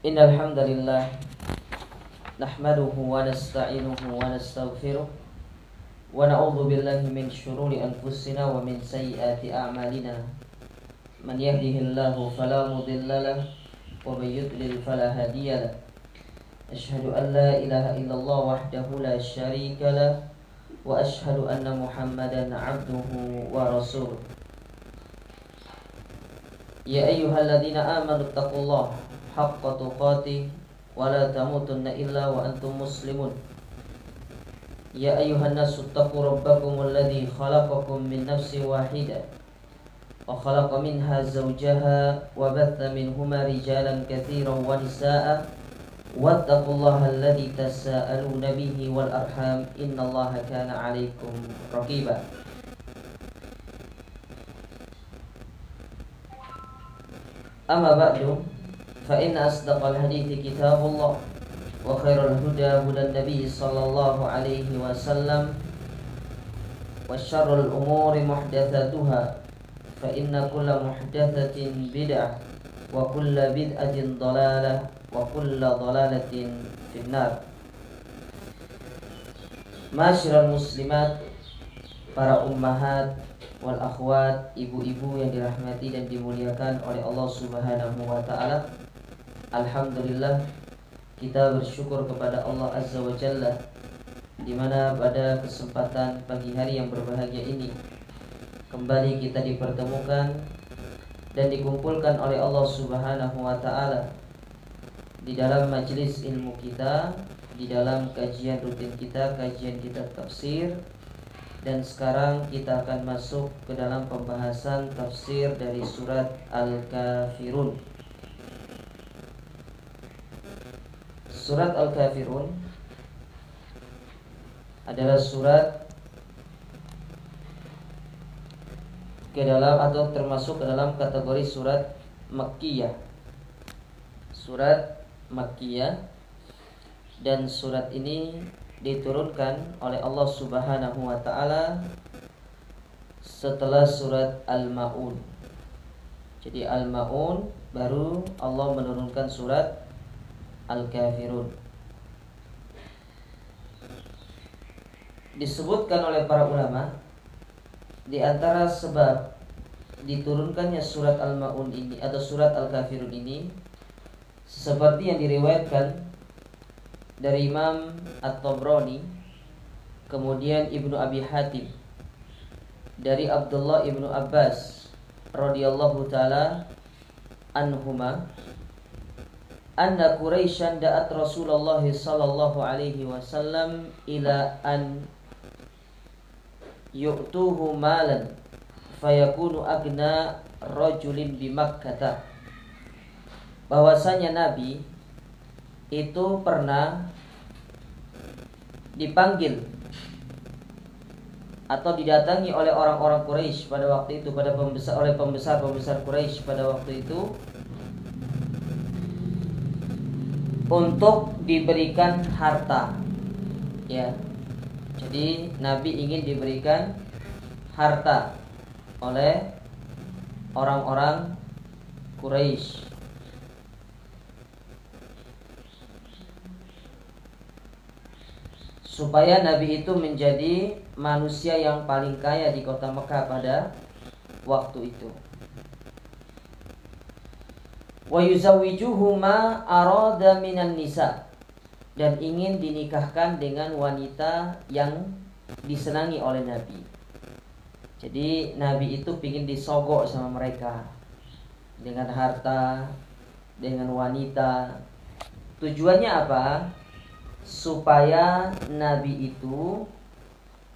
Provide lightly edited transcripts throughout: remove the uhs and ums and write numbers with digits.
Innal hamdalillah nahmaduhu wa nasta'inuhu wa nastaghfiruh wa na'udzu billahi min shururi anfusina wa min sayyiati a'malina. Man yahdihillahu fala mudilla lahu wa may yudlil fala hadiya lahu. Asyhadu an la ilaha illallah wahdahu la syarika lahu wa asyhadu anna Muhammadan 'abduhu wa rasuluh. Ya ayyuhalladzina amanu taqullaha haqqa tuqatih wa la tamutunna illa wa antum muslimun. Ya ayyuhan nasu taqu rabbakumul ladzi khalaqakum min nafsin wahidah wa khalaqa minha zawjaha wa batha minhuma rijalan katsiran wa nisaa'a wattaqullaha alladzi tasaaluna bihi wal arham innallaha kana 'alaikum raqiba. Amma ba'du fa inna asdaqal hadithi kitabullah wa khairal huda hudan nabiy sallallahu alaihi wasallam wa syarrul umuri muhdatsatuha fa inna kulla muhdatsatin bid'ah wa kulla bid'atin dhalalah wa kulla dhalalatin finnar. Masyiral muslimat, para ummahat wal akhwat, ibu-ibu yang dirahmati dan dimuliakan oleh Allah Subhanahu wa taala. Alhamdulillah, kita bersyukur kepada Allah Azza wa Jalla di mana pada kesempatan pagi hari yang berbahagia ini kembali kita dipertemukan dan dikumpulkan oleh Allah Subhanahu wa taala di dalam majelis ilmu kita, di dalam kajian rutin kita, kajian kita tafsir. Dan sekarang kita akan masuk ke dalam pembahasan tafsir dari surat Al-Kafirun. Surat Al-Kafirun adalah surat ke dalam atau termasuk ke dalam kategori surat Makkiyah. Surat Makkiyah, dan surat ini diturunkan oleh Allah Subhanahu wa taala setelah surat Al-Maun. Jadi Al-Maun baru Allah menurunkan surat Al-Kafirun. Disebutkan oleh para ulama di antara sebab diturunkannya surat Al-Maun ini atau surat Al-Kafirun ini seperti yang diriwayatkan dari Imam At-Tabrani, kemudian Ibnu Abi Hatim, dari Abdullah Ibnu Abbas radhiyallahu taala anhuma, anna Quraisyan da'at Rasulullah sallallahu alaihi wasallam ila an yu'tuhu malan fayakunu agna rajulin bi Makkah. Bahwasanya Nabi itu pernah dipanggil atau didatangi oleh orang-orang Quraisy pada waktu itu, oleh pembesar-pembesar Quraisy pada waktu itu, untuk diberikan harta. Ya. Jadi Nabi ingin diberikan harta oleh orang-orang Quraisy. Supaya Nabi itu menjadi manusia yang paling kaya di kota Mekah pada waktu itu. Wa yuzawwijuhu ma arada minan nisa, dan ingin dinikahkan dengan wanita yang disenangi oleh Nabi. Jadi Nabi itu ingin disogok sama mereka dengan harta, dengan wanita. Tujuannya apa? Supaya Nabi itu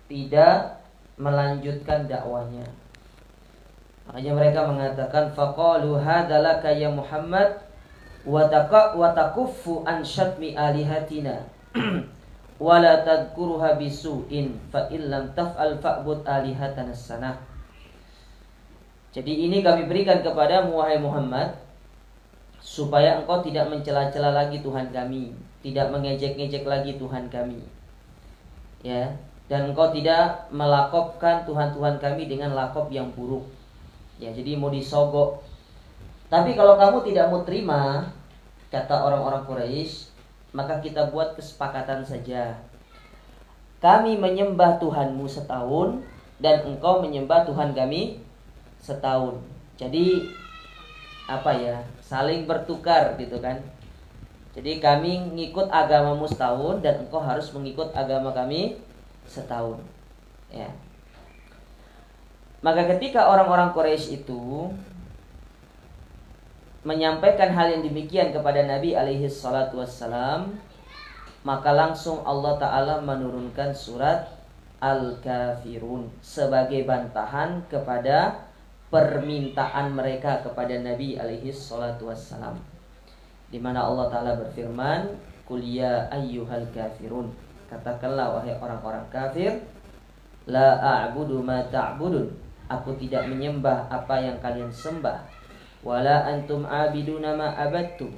tidak melanjutkan dakwanya. Makanya mereka mengatakan faqalu hadzalaka ya Muhammad wa takuffu an syatmi alihatina wa la tadhkuruha bisu'in fa illam taf'al fa'bud alihatana sanah. Jadi ini kami berikan kepadamu wahai Muhammad, supaya engkau tidak mencela-cela lagi Tuhan kami, tidak mengejek-ngejek lagi Tuhan kami, ya, dan engkau tidak melakopkan Tuhan-Tuhan kami dengan lakop yang buruk. Ya, jadi mau disogok. Tapi kalau kamu tidak mau terima, kata orang-orang Quraisy, maka kita buat kesepakatan saja. Kami menyembah Tuhanmu setahun dan engkau menyembah Tuhan kami setahun. Jadi saling bertukar gitu kan. Jadi kami ngikut agamamu setahun dan engkau harus mengikut agama kami setahun. Ya. Maka ketika orang-orang Quraisy itu menyampaikan hal yang demikian kepada Nabi alaihi salatu wassalam, maka langsung Allah Ta'ala menurunkan surat Al-Kafirun sebagai bantahan kepada permintaan mereka kepada Nabi alaihi salatu wassalam, di mana Allah Ta'ala berfirman, "Qul ya ayyuhal kafirun," katakanlah wahai orang-orang kafir, "La a'budu ma ta'budun," aku tidak menyembah apa yang kalian sembah, "Wala antum abiduna ma abadtum,"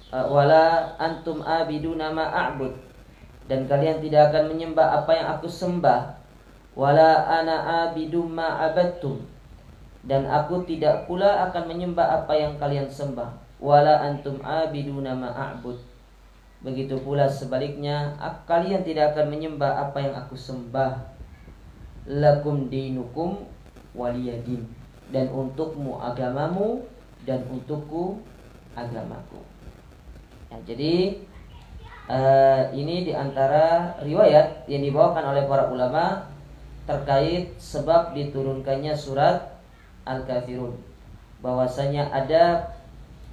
"Wala antum abiduna ma a'bud," dan kalian tidak akan menyembah apa yang aku sembah, "Wala ana abidum ma abadtum," dan aku tidak pula akan menyembah apa yang kalian sembah, "Wala antum abiduna ma a'bud," begitu pula sebaliknya kalian tidak akan menyembah apa yang aku sembah. Lakum dinukum waliyadin, dan untukmu agamamu dan untukku agamaku. Ya, jadi ini diantara riwayat yang dibawakan oleh para ulama terkait sebab diturunkannya surat Al-Kafirun, bahwasanya ada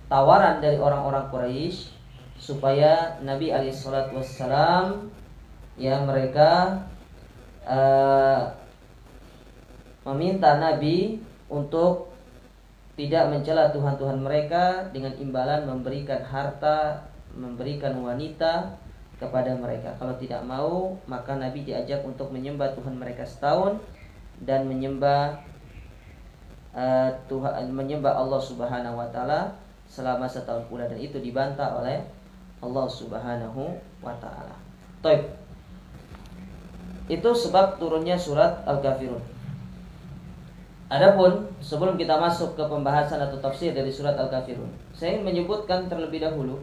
tawaran dari orang-orang Quraisy supaya Nabi alaihissalam mereka meminta Nabi untuk tidak mencela Tuhan-Tuhan mereka dengan imbalan memberikan harta, memberikan wanita kepada mereka. Kalau tidak mau, maka Nabi diajak untuk menyembah Tuhan mereka setahun dan menyembah menyembah Allah Subhanahu wa taala selama setahun pula, dan itu dibantah oleh Allah Subhanahu wa taala. Baik. Itu sebab turunnya surat Al-Kafirun. Adapun sebelum kita masuk ke pembahasan atau tafsir dari surat Al-Kafirun, saya ingin menyebutkan terlebih dahulu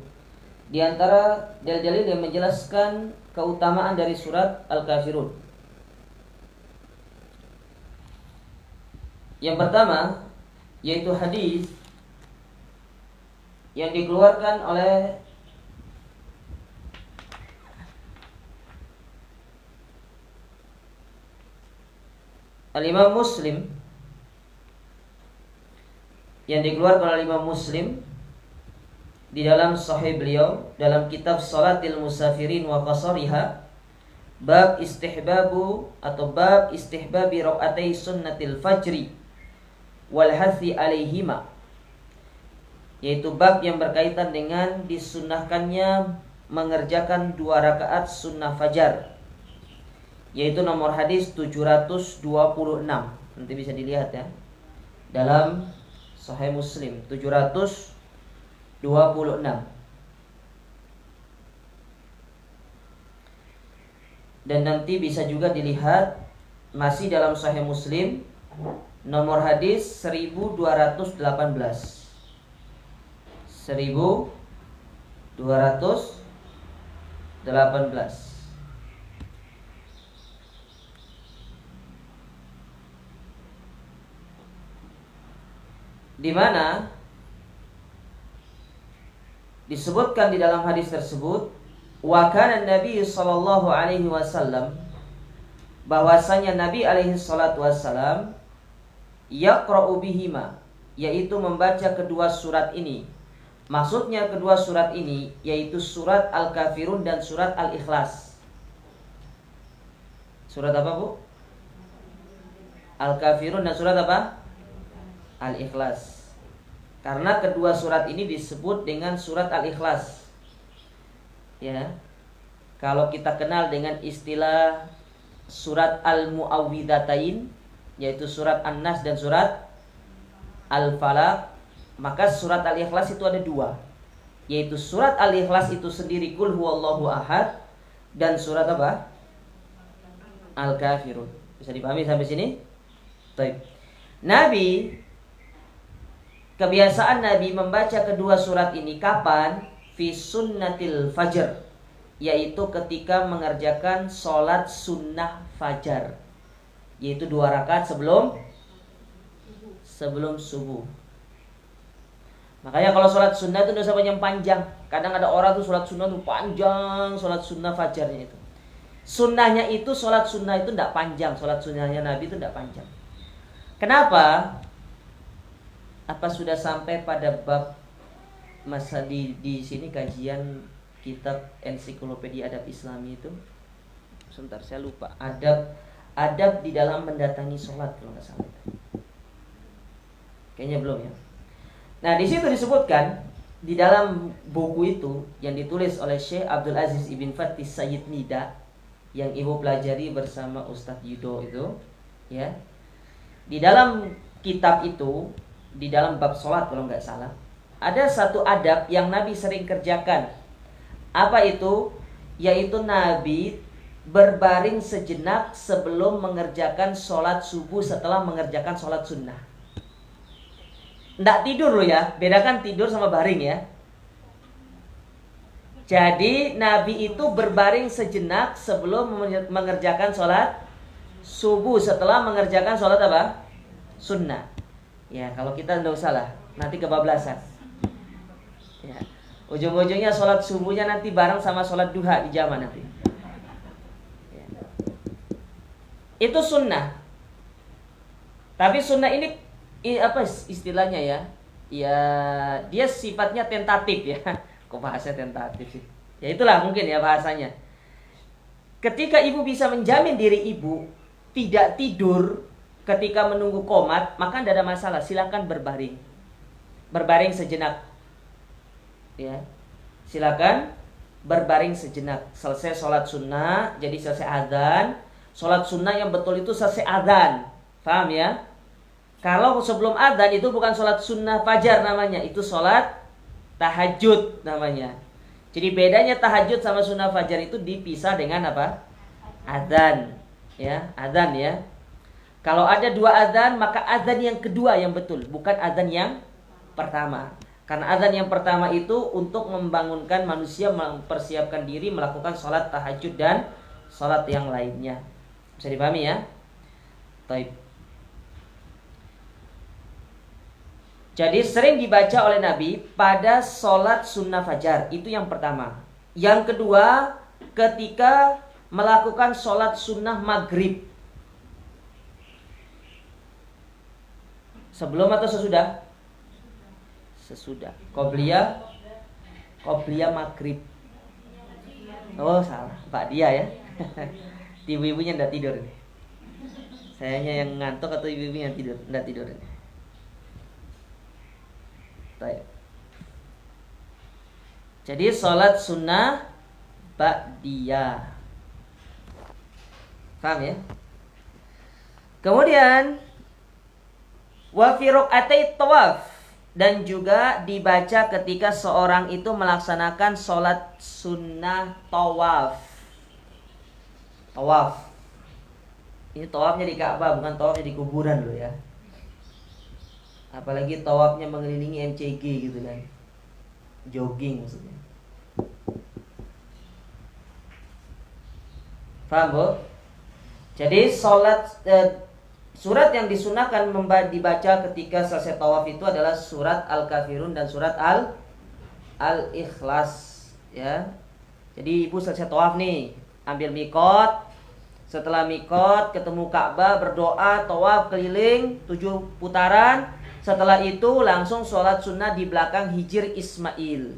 di antara dalil-dalil yang menjelaskan keutamaan dari surat Al-Kafirun. Yang pertama yaitu hadis yang dikeluarkan oleh Al-Imam Muslim, yang dikeluarkan oleh Imam Muslim di dalam sahih beliau dalam kitab Salatil Musafirin wa Qasariha, bab istihbabu atau bab istihbabi rakaatay sunnatil fajri wal hathi alaihima, yaitu bab yang berkaitan dengan disunnahkannya mengerjakan 2 rakaat sunnah fajar, yaitu nomor hadis 726. Nanti bisa dilihat ya dalam Sahih Muslim 726. Dan nanti bisa juga dilihat masih dalam Sahih Muslim nomor hadis 1218. 1218. Di mana disebutkan di dalam hadis tersebut, wa kana Nabi sallallahu alaihi wasallam, bahwasanya Nabi alaihi salatu wasallam yaqra'u bihima, yaitu membaca kedua surat ini. Maksudnya kedua surat ini yaitu surat Al-Kafirun dan surat Al-Ikhlas. Surat apa, Bu? Al-Kafirun dan surat apa? Al-Ikhlas. Karena kedua surat ini disebut dengan surat Al-Ikhlas. Ya. Kalau kita kenal dengan istilah surat Al-Mu'awwidhatain, yaitu surat An-Nas dan surat Al-Falaq, maka surat Al-Ikhlas itu ada 2, yaitu surat Al-Ikhlas itu sendiri Qul huwallahu ahad, dan surat apa? Al-Kafirun. Bisa dipahami sampai sini? Baik. Nabi kebiasaan Nabi membaca kedua surat ini kapan? Fi sunnatil fajr, yaitu ketika mengerjakan sholat sunnah fajar, yaitu 2 rakaat sebelum subuh. Makanya kalau sholat sunnah itu dosa yang panjang. Kadang ada orang tuh sholat sunnah tuh panjang, sholat sunnah fajarnya itu. Sunnahnya itu, sholat sunnah itu tidak panjang. Sholat sunnahnya Nabi itu tidak panjang. Kenapa? Apa sudah sampai pada bab masa di sini kajian kitab ensiklopedia adab Islami itu? Sebentar, saya lupa. Adab di dalam mendatangi sholat kalau nggak salah. Kayaknya belum ya. Nah, di situ disebutkan di dalam buku itu yang ditulis oleh Syekh Abdul Aziz Ibn Fatih Sayyid Nida yang ibu pelajari bersama Ustadz Yudo itu, ya. Di dalam kitab itu, di dalam bab sholat kalau nggak salah, ada satu adab yang Nabi sering kerjakan. Apa itu? Yaitu Nabi berbaring sejenak sebelum mengerjakan sholat subuh setelah mengerjakan sholat sunnah. Nggak tidur loh ya, bedakan tidur sama baring ya. Jadi Nabi itu berbaring sejenak sebelum mengerjakan sholat subuh setelah mengerjakan sholat apa? Sunnah. Ya, kalau kita nggak usah lah, nanti kebablasan. Ya. Ujung-ujungnya sholat subuhnya nanti bareng sama sholat duha di jamaah nanti. Ya. Itu sunnah. Tapi sunnah ini apa istilahnya ya? Ya, dia sifatnya tentatif ya. Kok bahasanya tentatif sih? Ya itulah mungkin ya bahasanya. Ketika ibu bisa menjamin diri ibu tidak tidur ketika menunggu qomat, maka tidak ada masalah. Silakan berbaring. Berbaring sejenak. Ya. Silakan berbaring sejenak. Selesai sholat sunnah, jadi selesai azan. Sholat sunnah yang betul itu selesai azan. Paham ya? Kalau sebelum adzan itu bukan sholat sunnah fajar namanya, itu sholat tahajud namanya. Jadi bedanya tahajud sama sunnah fajar itu dipisah dengan apa? Adzan, ya, adzan ya. Kalau ada 2 adzan, maka adzan yang kedua yang betul, bukan adzan yang pertama. Karena adzan yang pertama itu untuk membangunkan manusia mempersiapkan diri melakukan sholat tahajud dan sholat yang lainnya. Bisa dipahami ya? Baik. Jadi sering dibaca oleh Nabi pada sholat sunnah fajar. Itu yang pertama. Yang kedua, ketika melakukan sholat sunnah maghrib. Sebelum atau sesudah? Sesudah. Qobliyah maghrib. Oh salah, Pak dia ya. Ibu-ibunya tidak tidur ini. Sayanya yang ngantuk atau ibu-ibunya yang tidur? Tidak tidur ini. Baik. Jadi sholat sunnah ba'diyah. Paham ya? Kemudian wa fi raq'atai tawaf, dan juga dibaca ketika seorang itu melaksanakan sholat sunnah tawaf. Tawaf. Ini tawafnya di Ka'bah, bukan tawafnya di kuburan loh ya. Apalagi tawafnya mengelilingi MCG gitu kan. Jogging maksudnya. Paham Bu? Jadi surat yang disunahkan dibaca ketika selesai tawaf itu adalah surat Al-Kafirun dan surat Al-Ikhlas ya. Jadi ibu selesai tawaf nih, ambil mikot. Setelah mikot ketemu Ka'bah, berdoa, tawaf keliling 7 putaran. Setelah itu langsung sholat sunnah di belakang Hijr Ismail.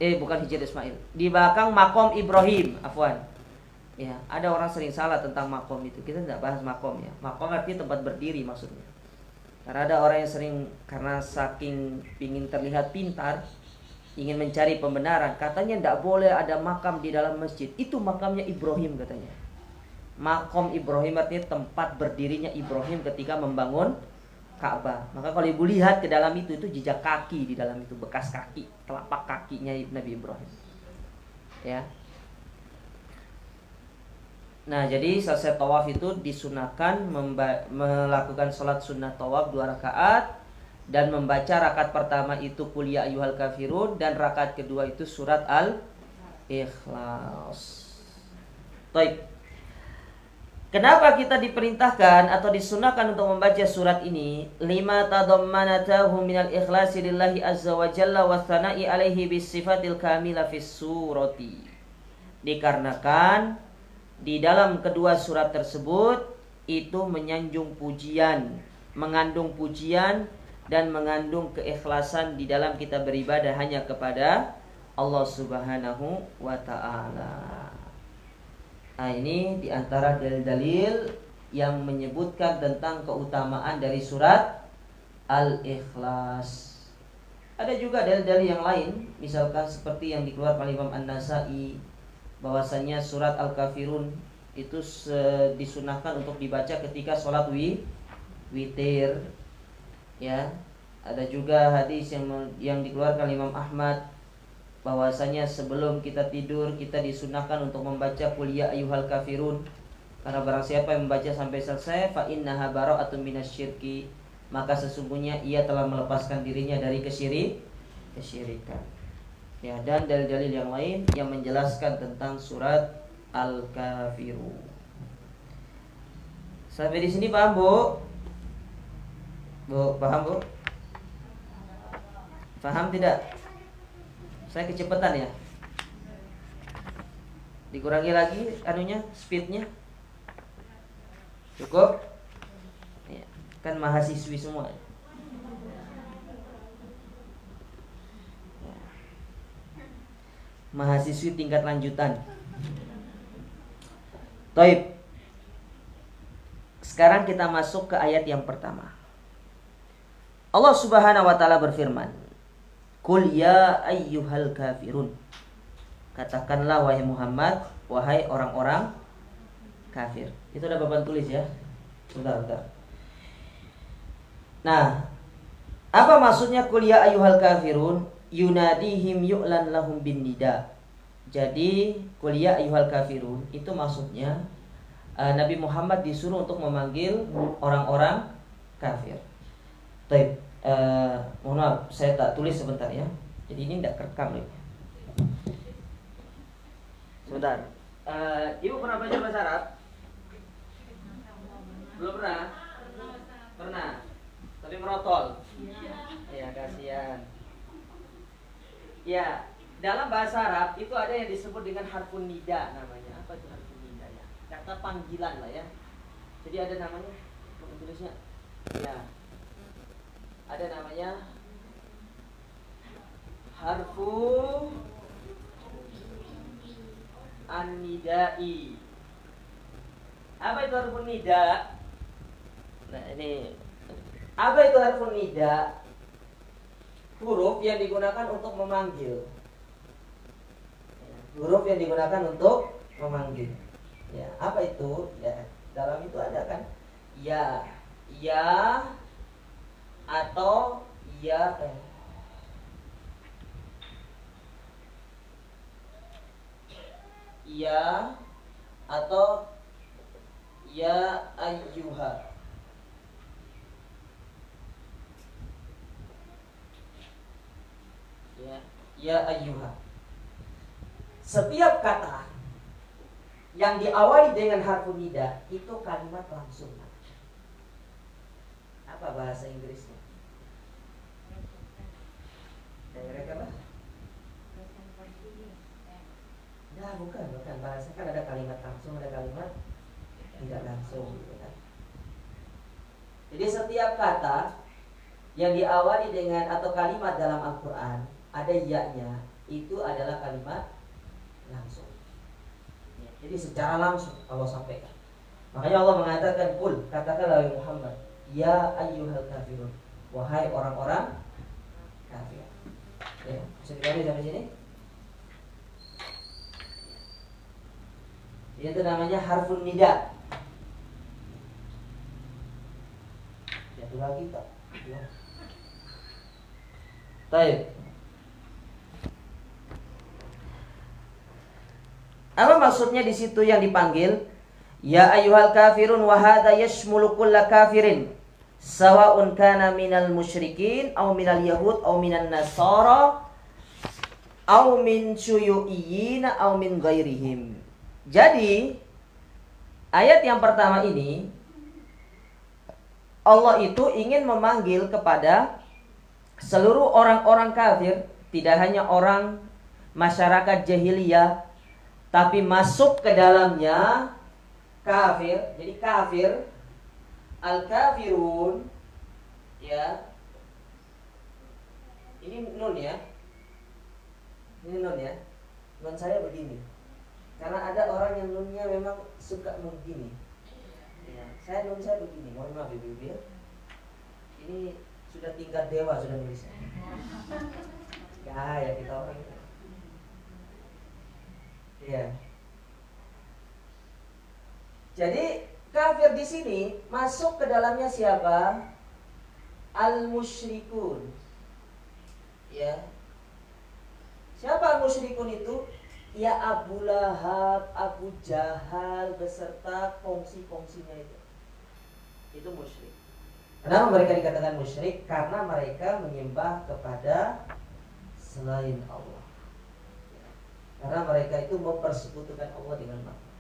Bukan Hijr Ismail, di belakang makom Ibrahim, afwan. Ya, ada orang sering salah tentang makom itu. Kita tidak bahas makom ya. Makom artinya tempat berdiri maksudnya. Karena ada orang yang sering karena saking ingin terlihat pintar, ingin mencari pembenaran, katanya tidak boleh ada makam di dalam masjid. Itu makamnya Ibrahim katanya. Makom Ibrahim artinya tempat berdirinya Ibrahim ketika membangun Ka'bah. Maka kalau ibu lihat ke dalam itu jejak kaki di dalam itu, bekas kaki, telapak kakinya Nabi Ibrahim. Ya. Nah, jadi selesai tawaf itu disunahkan melakukan sholat sunnah tawaf 2 rakaat. dan membaca rakaat pertama itu Qul ya ayyuhal kafirun dan rakaat kedua itu surat Al-Ikhlas. Baik. Kenapa kita diperintahkan atau disunahkan untuk membaca surat ini? Lima tadammanatahu minal ikhlasi lillahi azza wa jalla wa tsana'i alaihi bis sifatil kamila fis surati. Dikarenakan di dalam kedua surat tersebut itu menyanjung pujian, mengandung pujian dan mengandung keikhlasan di dalam kita beribadah hanya kepada Allah Subhanahu wa ta'ala. Nah, ini diantara dalil-dalil yang menyebutkan tentang keutamaan dari surat Al-Ikhlas. Ada juga dalil-dalil yang lain, misalkan seperti yang dikeluarkan oleh Imam An-Nasa'i, bahwasanya surat Al-Kafirun itu disunahkan untuk dibaca ketika sholat witir. Ya, ada juga hadis yang dikeluarkan oleh Imam Ahmad, bahwasanya sebelum kita tidur kita disunahkan untuk membaca Qul ya ayyuhal kafirun, karena barang siapa yang membaca sampai selesai fa innaha bara'atun minasyirki, maka sesungguhnya ia telah melepaskan dirinya dari kesyirikan. Ya, dan dalil-dalil yang lain yang menjelaskan tentang surat Al-Kafirun. Sampai di sini paham, Bu? Bu, paham, Bu? Paham tidak? Saya kecepatan ya. Dikurangi lagi anunya, speednya. Cukup? Ya, kan mahasiswi semua. Mahasiswi tingkat lanjutan. Taib. Sekarang kita masuk ke ayat yang pertama. Allah Subhanahu wa ta'ala berfirman, Qul ya ayyuhal kafirun. Katakanlah wahai Muhammad, wahai orang-orang kafir. Itu ada papan tulis ya. Bentar. Nah, apa maksudnya Qul ya ayyuhal kafirun? Yunadihim yu'lan lahum bin nida. Jadi Qul ya ayyuhal kafirun itu maksudnya Nabi Muhammad disuruh untuk memanggil orang-orang kafir. Baik. Mohon maaf, saya tak tulis sebentar ya. Jadi ini tidak kerekam nih. Sebentar. Ibu pernah belajar bahasa Arab? Belum pernah? Pernah. Tapi merotol. Ya, kasihan. Ya, dalam bahasa Arab itu ada yang disebut dengan harfun nida namanya. Apa itu harfun nida ya? Kata panggilan lah ya. Jadi ada namanya, tulisnya. Ya. Ada namanya harfu an-nidai. Apa itu harfu nida? Nah, ini apa itu harfu nida? Huruf yang digunakan untuk memanggil. Huruf yang digunakan untuk memanggil. Ya, apa itu? Ya, dalam itu ada kan? Ya, atau ya atau ya ayyuha. Ya ayyuha. Setiap kata yang diawali dengan harfu nida itu kalimat langsung. Apa bahasa Inggrisnya? Direct apa? Nah, bukan bahasa, kan ada kalimat langsung, ada kalimat tidak langsung gitu kan. Jadi setiap kata yang diawali dengan atau kalimat dalam Al-Quran ada ya-nya, itu adalah kalimat langsung. Jadi secara langsung Allah sampaikan. Makanya Allah mengatakan, Qul, katakanlah wahai Muhammad, ya ayyuhal kafirun, wahai orang-orang kafir. Ya, bisa dipahami sampai sini? Itu namanya harfun nida. Satu lagi tak? Ya. Baik. Apa maksudnya di situ yang dipanggil? Ya ayyuhal kafirun wa hadza yashmulu kulla kafirin. Sawa'un kana minal musyrikin au minal yahud au minan nasara au min syuyu'iyyin au min ghairihim. Jadi ayat yang pertama ini Allah itu ingin memanggil kepada seluruh orang-orang kafir, tidak hanya orang masyarakat jahiliyah, tapi masuk ke dalamnya kafir. Jadi kafir, al-kafirun, ya. Ini nun ya. Ini nun ya. Nun saya begini. Karena ada orang yang nunnya memang suka begini. Ya, nun saya begini. Mohon maaf ibu ya. Ini sudah tingkat dewa sudah nulisnya. Ya kita orang itu. Ya. Jadi kafir di sini masuk ke dalamnya siapa? Al-musyrikun. Ya. Siapa al-musyrikun itu? Ya Abu Lahab, Abu Jahal beserta kongsi-kongsinya itu. Itu musyrik. Kenapa mereka dikatakan musyrik? Karena mereka menyembah kepada selain Allah. Karena mereka itu mempersekutukan Allah dengan makhluk.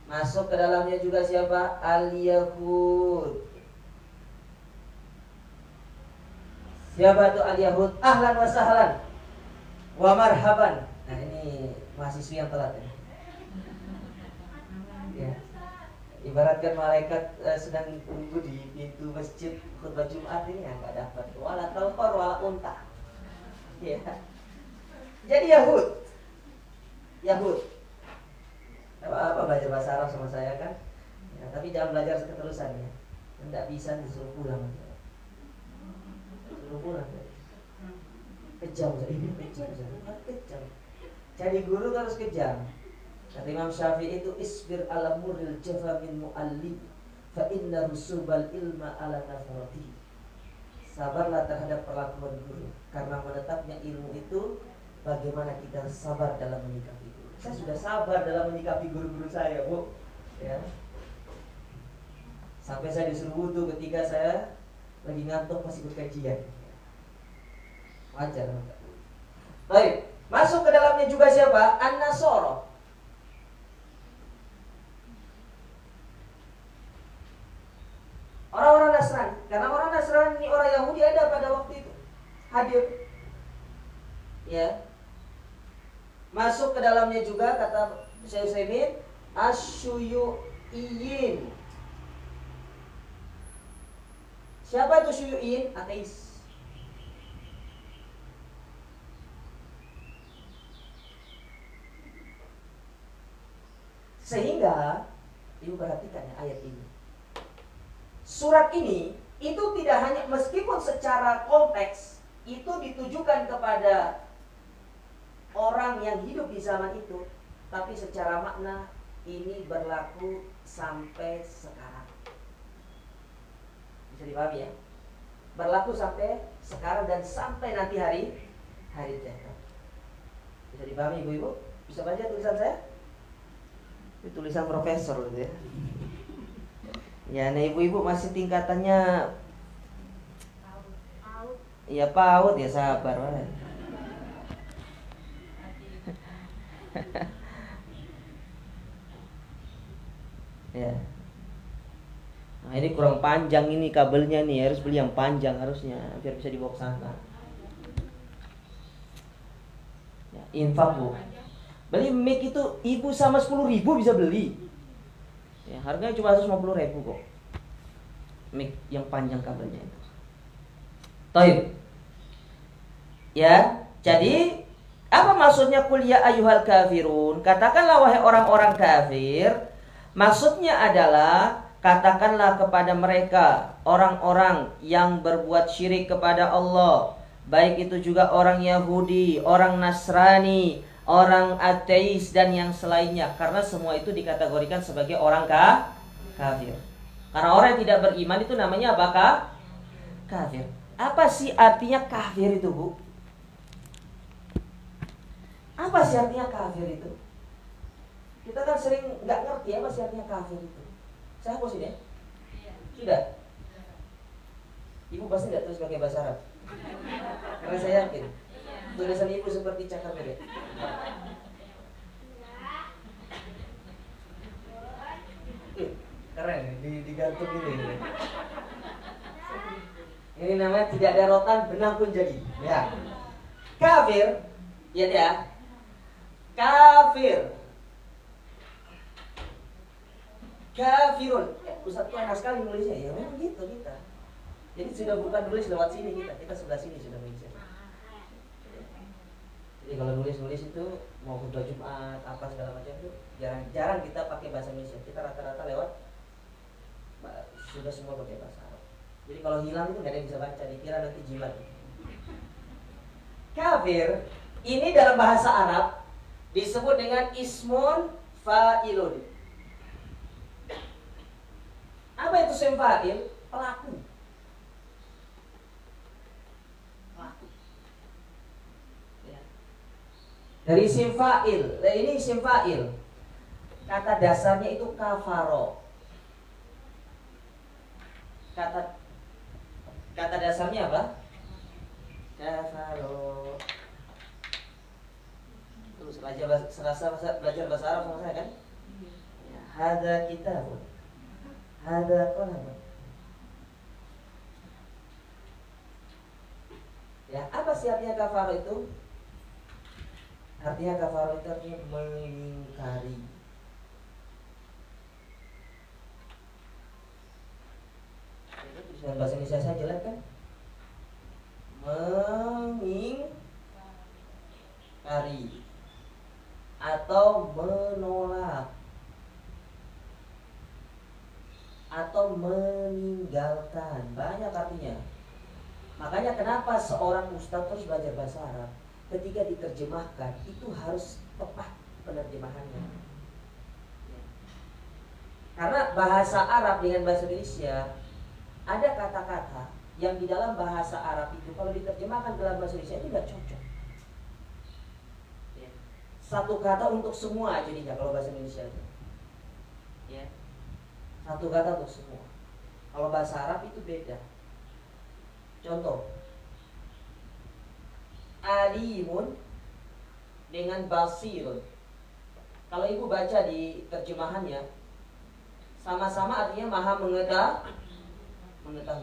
Masuk ke dalamnya juga siapa? Al-Yahud. Siapa itu Al-Yahud? Ahlan wa sahlan wa marhaban. Nah ini mahasiswa yang telat ya. Ya. Ibaratkan malaikat sedang tunggu di pintu masjid khutbah Jumat ini ya nggak dapat. Wala talqar wala unta. Ya. Jadi Yahud. Apa belajar bahasa Arab sama saya kan? Ya, tapi jangan belajar keterusan ya. Tidak bisa disuruh pulang. Disuruh pulang. Kejam ini kejam. Jadi guru harus kejam. Kata Imam Syafi'i itu isbir ala muril jafa min mu'allim fa inna rusubal ilma ala nafarati. Sabarlah terhadap perlakuan guru, karena menetapnya ilmu itu bagaimana kita sabar dalam menyikapi guru. Saya sudah sabar dalam menyikapi guru-guru saya, Bu. Ya. Sampai saya disuruh wudu ketika saya lagi ngantuk pas ikut kajian. Wajar. Baik, masuk ke dalamnya juga siapa? An-Nasara. Orang-orang Nasrani. Karena orang Nasrani, orang Yahudi ada pada waktu itu. Hadir. Ya. Masuk ke dalamnya juga kata Syekh Utsaimin asyuyu'iyyin. Siapa itu syuyu'iyyin? Ateis. Sehingga ibu perhatikan ya ayat ini. Surat ini itu tidak hanya, meskipun secara konteks itu ditujukan kepada orang yang hidup di zaman itu, tapi secara makna ini berlaku sampai sekarang. Bisa dipahami ya? Berlaku sampai sekarang dan sampai nanti hari kiamat. Bisa dipahami ibu-ibu? Bisa baca tulisan saya? Itu tulisan profesor gitu ya. Ya, nah ibu-ibu masih tingkatannya ya PAUD ya, sabar wah. Ya. Nah, ini kurang panjang ini kabelnya nih, harus beli yang panjang harusnya biar bisa dibawa ke sana. Ya, infak Bu. Beli mic itu ibu sama 10.000 bisa beli. Ya, harganya cuma 150.000 kok. Mic yang panjang kabelnya itu. Taib. Ya, jadi apa maksudnya kuliah ayyuhal kafirun? Katakanlah wahai orang-orang kafir. Maksudnya adalah katakanlah kepada mereka orang-orang yang berbuat syirik kepada Allah, baik itu juga orang Yahudi, orang Nasrani, orang ateis dan yang selainnya, karena semua itu dikategorikan sebagai orang kafir. Karena orang yang tidak beriman itu namanya apa? Kafir. Apa sih artinya kafir itu, Bu? Apa sih artinya kafir itu? Kita kan sering nggak ngerti apa sih artinya kafir itu. Saya hapus ini ya? Sudah? Ibu pasti nggak tulis pakai bahasa Arab. Karena saya yakin tulisan ibu seperti cakar bebek. Keren digantung gini. Ini namanya tidak ada rotan, benang pun jadi. Ya. Kafir, ya. Kafir. Kafirun. Ustaz tuh enak sekali nulisnya. Ya memang gitu kita. Jadi sudah bukan nulis lewat sini kita sebelah sini sudah nulisnya. Jadi kalau nulis itu mau khutbah Jumat apa segala macam itu jarang kita pakai bahasa Indonesia. Kita rata-rata lewat sudah semua pakai bahasa Arab. Jadi kalau hilang itu nggak ada yang bisa baca, dikira nanti jimat. Kafir ini dalam bahasa Arab disebut dengan ismun fa'ilun. Apa itu isim fa'il? Pelaku. Ya. Dari isim fa'il. Nah, ini isim fa'il. Kata dasarnya itu kafaro. Kata dasarnya apa? Kafaro. Terus belajar bahasa Arab sama saya kan? Ya, hadza kitabun. Hadza qalam. Ya, apa sih artinya kafaro itu? Artinya kafaro itu artinya mengingkari. Itu tulisan bahasa Indonesia saya jelek kan? Mengingkari atau menolak atau meninggalkan, banyak artinya. Makanya kenapa seorang ustadz terus belajar bahasa Arab, ketika diterjemahkan itu harus tepat penerjemahannya. Karena bahasa Arab dengan bahasa Indonesia ada kata-kata yang di dalam bahasa Arab itu kalau diterjemahkan dalam bahasa Indonesia itu nggak cocok. Satu kata untuk semua jadinya kalau bahasa Indonesia itu. Ya. Satu kata untuk semua. Kalau bahasa Arab itu beda. Contoh, alimun dengan basirun. Kalau ibu baca di terjemahannya, sama-sama artinya maha mengetahui.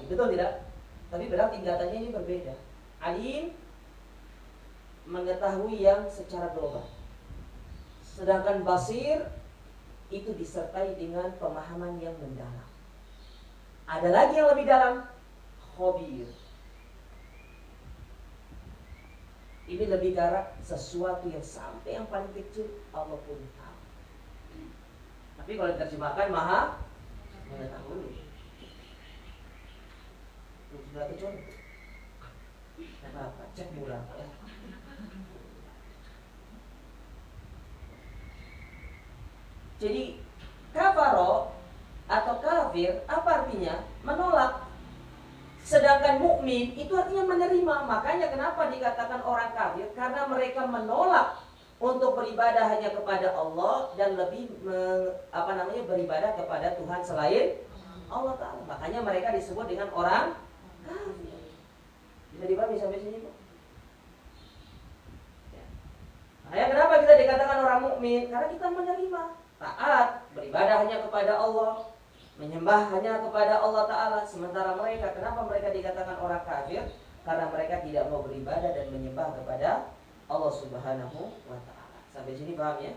Betul tidak? Tapi berarti tingkatannya ini berbeda. Alim mengetahui yang secara global. Sedangkan basir itu disertai dengan pemahaman yang mendalam. Ada lagi yang lebih dalam, khabir. Ini lebih ke arah sesuatu yang sampai yang paling kecil Allah pun tahu. Tapi kalau diterjemahkan maha mengetahui. Sudah kecuali apa? Cek murah ya. Jadi kafaro atau kafir apa artinya? Menolak. Sedangkan mukmin itu artinya menerima. Makanya kenapa dikatakan orang kafir? Karena mereka menolak untuk beribadah hanya kepada Allah dan lebih beribadah kepada Tuhan selain Allah Ta'ala. Makanya mereka disebut dengan orang kafir. Bisa dipahami sampai sini, Bu? Makanya kenapa kita dikatakan orang mukmin? Karena kita menerima, taat, beribadah hanya kepada Allah, menyembah hanya kepada Allah Ta'ala. Sementara mereka, kenapa mereka dikatakan orang kafir? Karena mereka tidak mau beribadah dan menyembah kepada Allah Subhanahu wa Ta'ala. Sampai sini paham ya?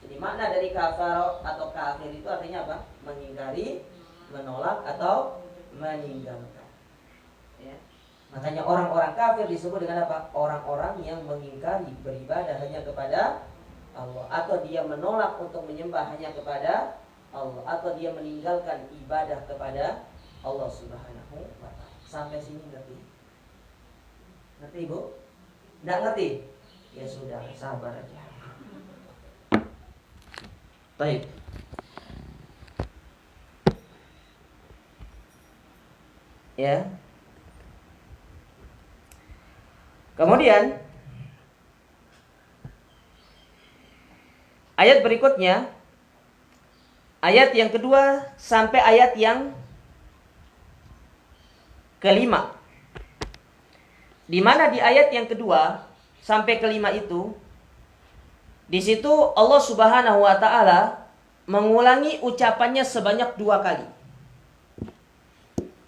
Jadi makna dari kafir atau kafir itu artinya apa? Mengingkari, menolak atau meninggalkan. Ya. Makanya orang-orang kafir disebut dengan apa? Orang-orang yang mengingkari beribadah hanya kepada Allah, atau dia menolak untuk menyembah hanya kepada Allah, atau dia meninggalkan ibadah kepada Allah Subhanahu wa Ta'ala. Sampai sini ngerti? Ngerti, Bu? Nggak ngerti? Ya sudah, sabar aja. Baik. Ya. Kemudian ayat berikutnya, ayat yang kedua sampai ayat yang kelima. Di mana di ayat yang kedua sampai kelima itu, di situ Allah Subhanahu wa taala mengulangi ucapannya sebanyak 2 kali.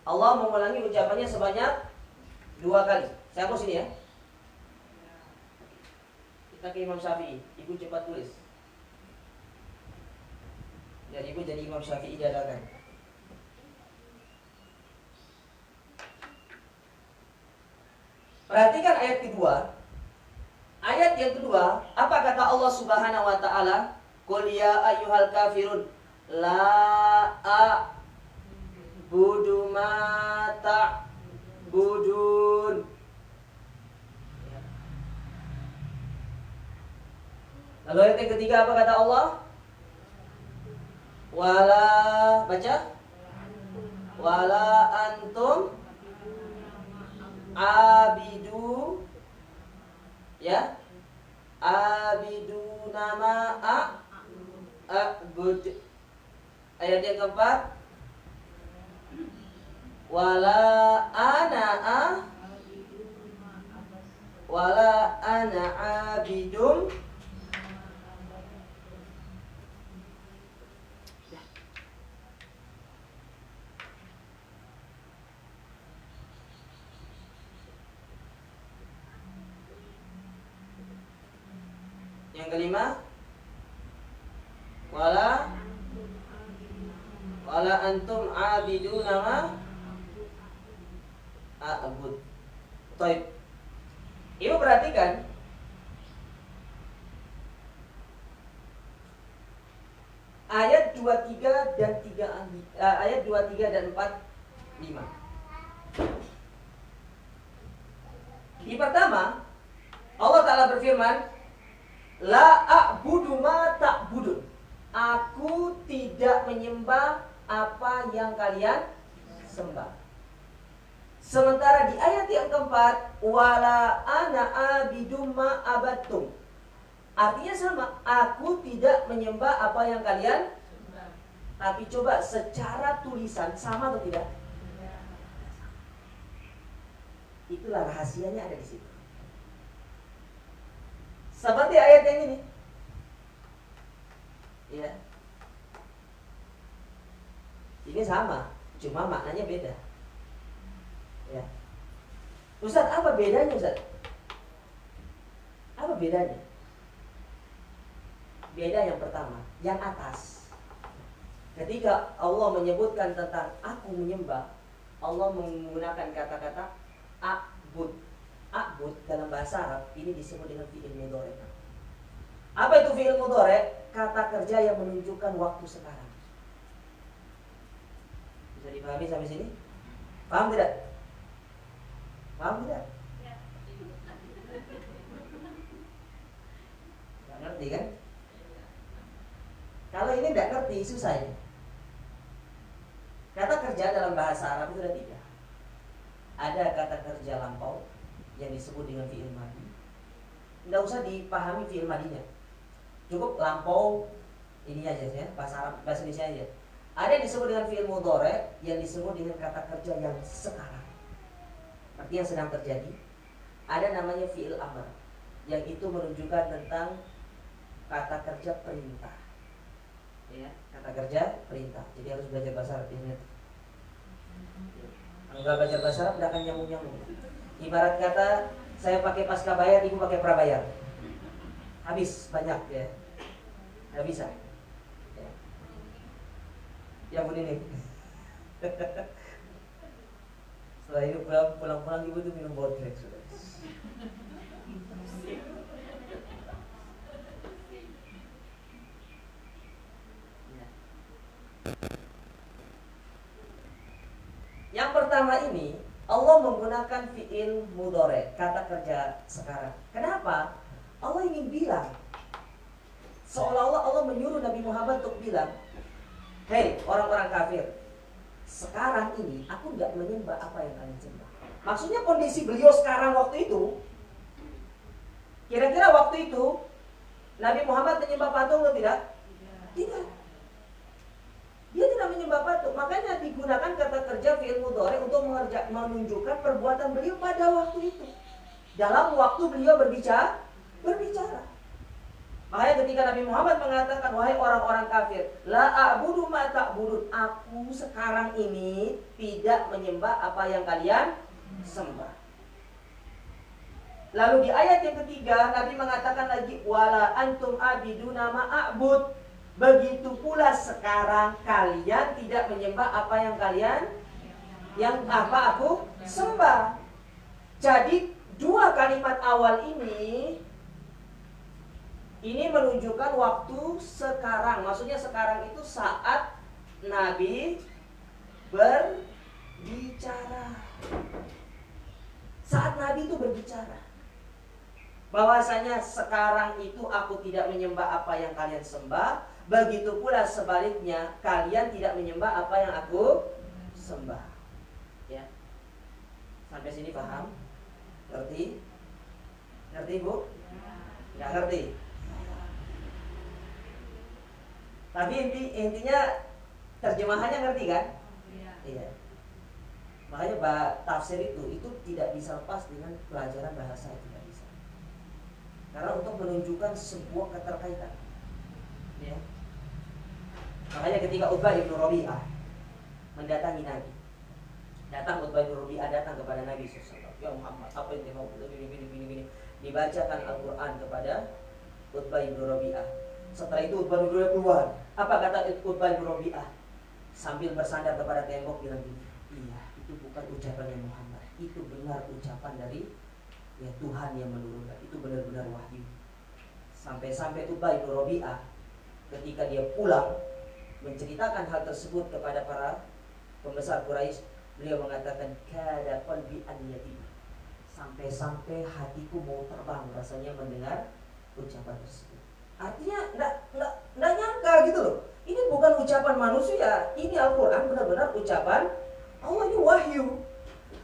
Allah mengulangi ucapannya sebanyak 2 kali. Saya hapus ini ya. Kita ke Imam Syafi'i. Ibu cepat tulis. Dan ibu jadi Imam Syafi'i dadakan. Perhatikan ayat kedua. Ayat yang kedua, apa kata Allah Subhanahu wa taala? Qul ya ayyuhal kafirun la a'budu ma ta'budun. Lalu ayat yang ketiga apa kata Allah? Wala, baca. Wala antum abidu, ya, abidu nama a'bud. Ayat yang keempat, wala ana abidum. Yang kelima, wala antum abiduna ma a'bud. Baik. Ibu perhatikan ayat 23 dan 3 ayat 23 dan 4 5. Di pertama Allah Ta'ala berfirman, la a'budu ma ta'budun. Aku tidak menyembah apa yang kalian sembah. Sementara di ayat yang keempat, wala ana abidu ma abattum. Artinya sama, aku tidak menyembah apa yang kalian. Tapi coba secara tulisan sama atau tidak? Itulah rahasianya ada di situ. Seperti ayat yang ini, ya, ini sama, cuma maknanya beda. Ya, Ustaz, apa bedanya Ustaz? Apa bedanya? Beda yang pertama, yang atas. Ketika Allah menyebutkan tentang aku menyembah, Allah menggunakan kata-kata a'bud. A'bud dalam bahasa Arab ini disebut dengan fi'il mudhari'. Apa itu fi'il mudhari'? Kata kerja yang menunjukkan waktu sekarang. Bisa dipahami sampai sini? Paham tidak? Paham tidak? Nggak ngerti kan? Kalau ini nggak ngerti susah ya. Kata kerja dalam bahasa Arab itu ada 3. Ada kata kerja lampau yang disebut dengan fi'il madhi. Nggak usah dipahami fi'il madhinya, cukup lampau ini aja ya, bahasa Arab, bahasa Indonesia aja. Ada yang disebut dengan fi'il mudhari' yang disebut dengan kata kerja yang sekarang, artinya yang sedang terjadi. Ada namanya fi'il amr, yang itu menunjukkan tentang kata kerja perintah, ya, kata kerja perintah. Jadi harus belajar bahasa Arab ini. Kalau nggak belajar bahasa Arab tidak akan nyambung-nyambung. Ibarat kata saya pakai pasca bayar, ibu pakai prabayar, habis banyak ya, nggak bisa. Ya pun ini. Setelah itu pulang ibu tuh minum Bodrek sudah. Yang pertama ini Allah menggunakan fi'il mudhari', kata kerja sekarang. Kenapa? Allah ingin bilang, seolah-olah Allah menyuruh Nabi Muhammad untuk bilang, hei orang-orang kafir, sekarang ini aku nggak menyembah apa yang kalian sembah. Maksudnya kondisi beliau sekarang waktu itu, kira-kira waktu itu Nabi Muhammad menyembah patung atau tidak? Tidak. Dia tidak tidak menyembah patung. Makanya digunakan kata kerja fi'il mudhari untuk menunjukkan perbuatan beliau pada waktu itu. Dalam waktu beliau berbicara. Makanya ketika Nabi Muhammad mengatakan, wahai orang-orang kafir, la a'budu ma ta'budun, aku sekarang ini tidak menyembah apa yang kalian sembah. Lalu di ayat yang ketiga Nabi mengatakan lagi, wala antum abiduna ma a'bud. Begitu pula sekarang kalian tidak menyembah apa yang aku sembah. Jadi dua kalimat awal ini menunjukkan waktu sekarang. Maksudnya sekarang itu saat Nabi berbicara. Saat Nabi itu berbicara, bahwasanya sekarang itu aku tidak menyembah apa yang kalian sembah, begitu pula sebaliknya kalian tidak menyembah apa yang aku sembah. Ya. Sampai sini paham? Ngerti? Ngerti, Bu? Nggak ngerti? Tapi intinya terjemahannya ngerti kan? Iya. Makanya tafsir itu tidak bisa lepas dengan pelajaran bahasa, tidak bisa. Karena untuk menunjukkan sebuah keterkaitan. Ya. Makanya ketika Utbah ibnu Rabi'ah mendatangi Nabi, Utbah ibnu Rabi'ah datang kepada Nabi SAW. Ya Muhammad, apa yang mau begini. Dibacakan Al-Quran kepada Utbah ibnu Rabi'ah. Setelah itu Utbah ibnu Rabi'ah keluar. Apa kata Utbah ibnu Rabi'ah? Sambil bersandar kepada tembok bilang gini, iya, itu bukan ucapannya Muhammad, itu benar ucapan dari ya Tuhan yang menurunkan, itu benar-benar wahyu. Sampai-sampai Utbah ibnu Rabi'ah ketika dia pulang menceritakan hal tersebut kepada para pembesar Quraisy, beliau mengatakan kada qalbi an yatim. Sampai-sampai hatiku mau terbang rasanya mendengar ucapan tersebut. Artinya enggak nyangka gitu loh. Ini bukan ucapan manusia, ini Al-Qur'an benar-benar ucapan Allah, ini wahyu.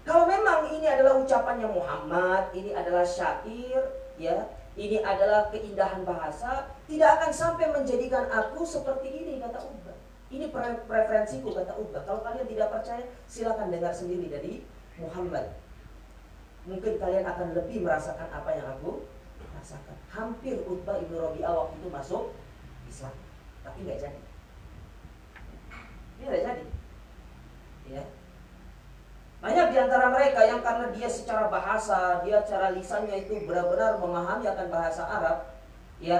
Kalau memang ini adalah ucapannya Muhammad, ini adalah syair, ya, ini adalah keindahan bahasa, tidak akan sampai menjadikan aku seperti ini, kata Utbah. Ini preferensiku, kata Utbah. Kalau kalian tidak percaya, silakan dengar sendiri dari Muhammad. Mungkin kalian akan lebih merasakan apa yang aku rasakan. Hampir Utbah ibnu Rabi'ah waktu itu masuk Islam, tapi nggak jadi. Ini nggak jadi. Ya. Banyak di antara mereka yang karena dia secara bahasa, dia secara lisannya itu benar-benar memahami akan bahasa Arab, ya,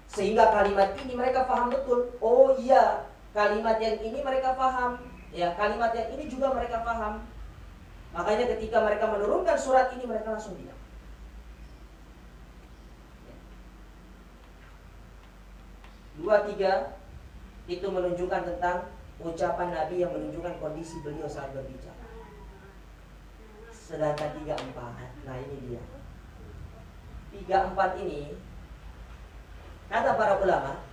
sehingga kalimat ini mereka paham betul. Oh iya, kalimat yang ini mereka paham, ya, kalimat yang ini juga mereka paham. Makanya ketika mereka menurunkan surat ini, mereka langsung diam. 2, 3 itu menunjukkan tentang ucapan Nabi yang menunjukkan kondisi beliau saat berbicara. Sedangkan 3, 4, nah ini dia. 3, 4 ini kata para ulama,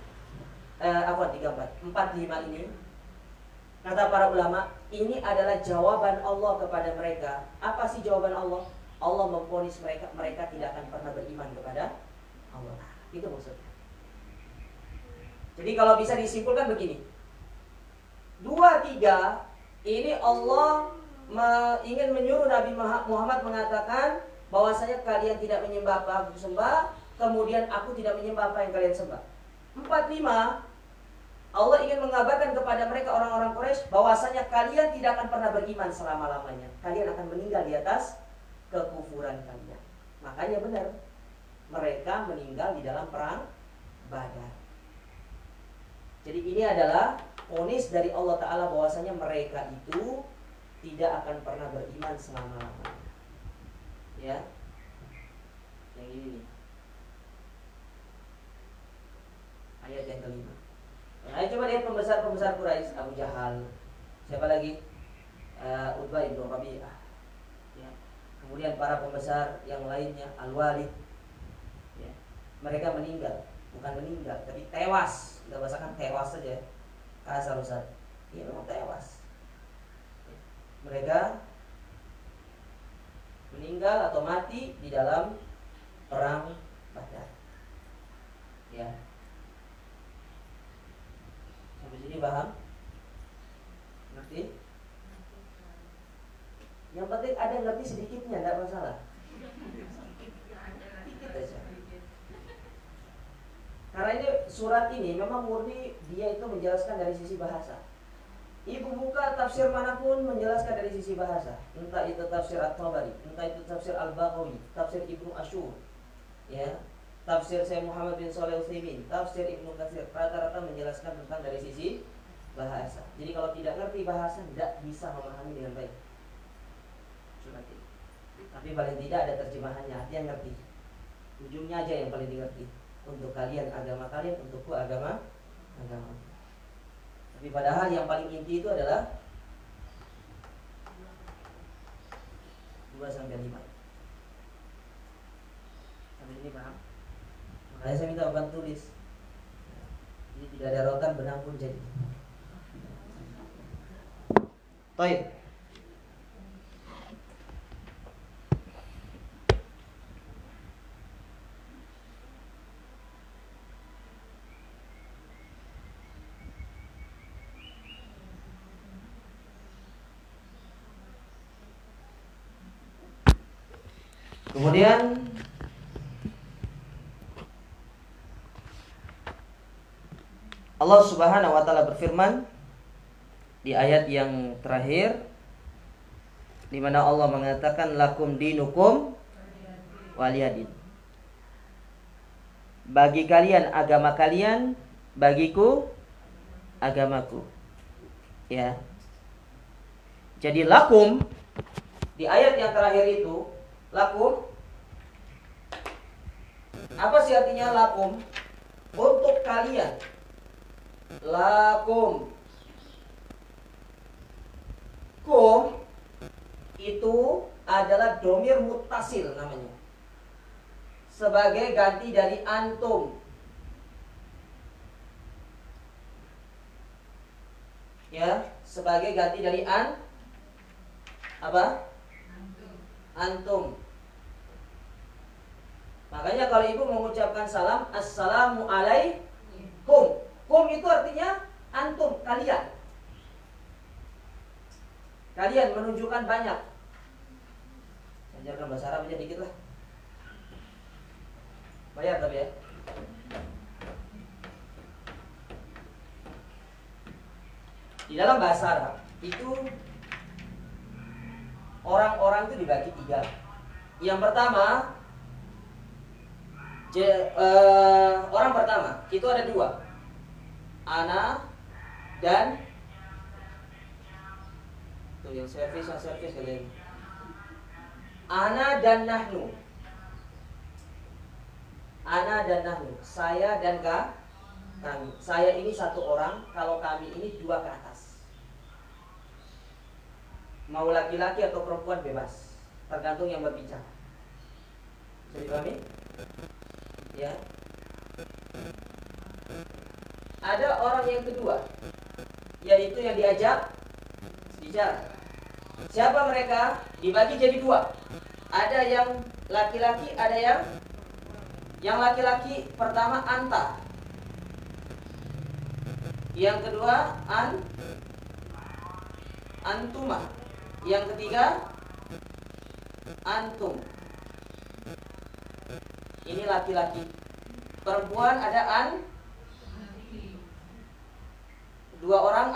3, 4, 4, 5 ini kata para ulama, ini adalah jawaban Allah kepada mereka. Apa sih jawaban Allah? Allah memvonis mereka tidak akan pernah beriman kepada Allah. Itu maksudnya. Jadi kalau bisa disimpulkan begini, 2, 3 ini Allah ingin menyuruh Nabi Muhammad mengatakan bahwasanya kalian tidak menyembah apa aku sembah, kemudian aku tidak menyembah apa yang kalian sembah. 4, 5 Allah ingin mengabarkan kepada mereka orang-orang Quraisy bahwasanya kalian tidak akan pernah beriman selama-lamanya. Kalian akan meninggal di atas kekufuran kalian. Makanya benar, mereka meninggal di dalam perang Badar. Jadi ini adalah vonis dari Allah Ta'ala bahwasanya mereka itu tidak akan pernah beriman selama-lamanya. Ya, yang ini nih, ayat yang kelima. Nah, coba lihat pembesar-pembesar Quraisy, Abu Jahal, siapa lagi? Utbah ibnu Rabi'ah. Ya. Kemudian para pembesar yang lainnya, Al-Walid. Ya. Mereka meninggal, bukan meninggal, tapi tewas. Kita bahasakan tewas saja. Kasar Ustaz. Iya, memang tewas. Ya. Mereka meninggal atau mati di dalam perang Badar. Ya. Sampai sini paham? Yang penting ada yang ngerti sedikitnya, tidak masalah. Sedikit aja. Karena ini surat ini memang murni dia itu menjelaskan dari sisi bahasa. Ibu buka tafsir manapun menjelaskan dari sisi bahasa. Entah itu tafsir At-Tabari, entah itu tafsir Al-Baghawi, tafsir Ibnu Asyur, ya, tafsir Syekh Muhammad bin Shalih Al-Utsaimin, tafsir Ibnu Katsir, rata-rata menjelaskan tentang dari sisi bahasa. Jadi kalau tidak ngerti bahasa tidak bisa memahami dengan baik surat ini. Tapi paling tidak ada terjemahannya, artinya ngerti. Ujungnya aja yang paling dimengerti. Untuk kalian agama kalian, untukku agama. Tapi padahal yang paling inti itu adalah 2-5. Sampai ini paham? Makanya saya minta obat tulis. Jadi tidak ada rotan, benang pun jadi. Baik. Kemudian Allah Subhanahu wa taala berfirman di ayat yang terakhir, di mana Allah mengatakan lakum dinukum waliyadin. Bagi kalian agama kalian, bagiku agamaku. Ya. Jadi lakum di ayat yang terakhir itu, lakum, apa sih artinya lakum? Untuk kalian. Lakum. Kum itu adalah domir muttasil namanya, sebagai ganti dari antum. Ya, sebagai ganti dari apa? Antum. Makanya kalau ibu mengucapkan salam, assalamu alaikum. Kum itu artinya antum, kalian. Kalian menunjukkan banyak. Ajarkan bahasa Arab aja dikit lah. Bayar tapi ya. Di dalam bahasa Arab itu orang-orang itu dibagi 3. Yang pertama, orang pertama itu ada 2, ana dan tuh yang servis kalian. Ana dan nahnu. Ana dan nahnu, saya dan kami. Saya ini 1 orang, kalau kami ini 2 ke atas. Mau laki-laki atau perempuan bebas, tergantung yang berbicara. Bisa dipahami? Ya. Ada orang yang kedua, yaitu yang diajak bicara. Siapa mereka? Dibagi jadi 2. Ada yang laki-laki, ada yang laki-laki pertama anta. Yang kedua antuma. Yang ketiga antum. Ini laki-laki. Perempuan ada 2 orang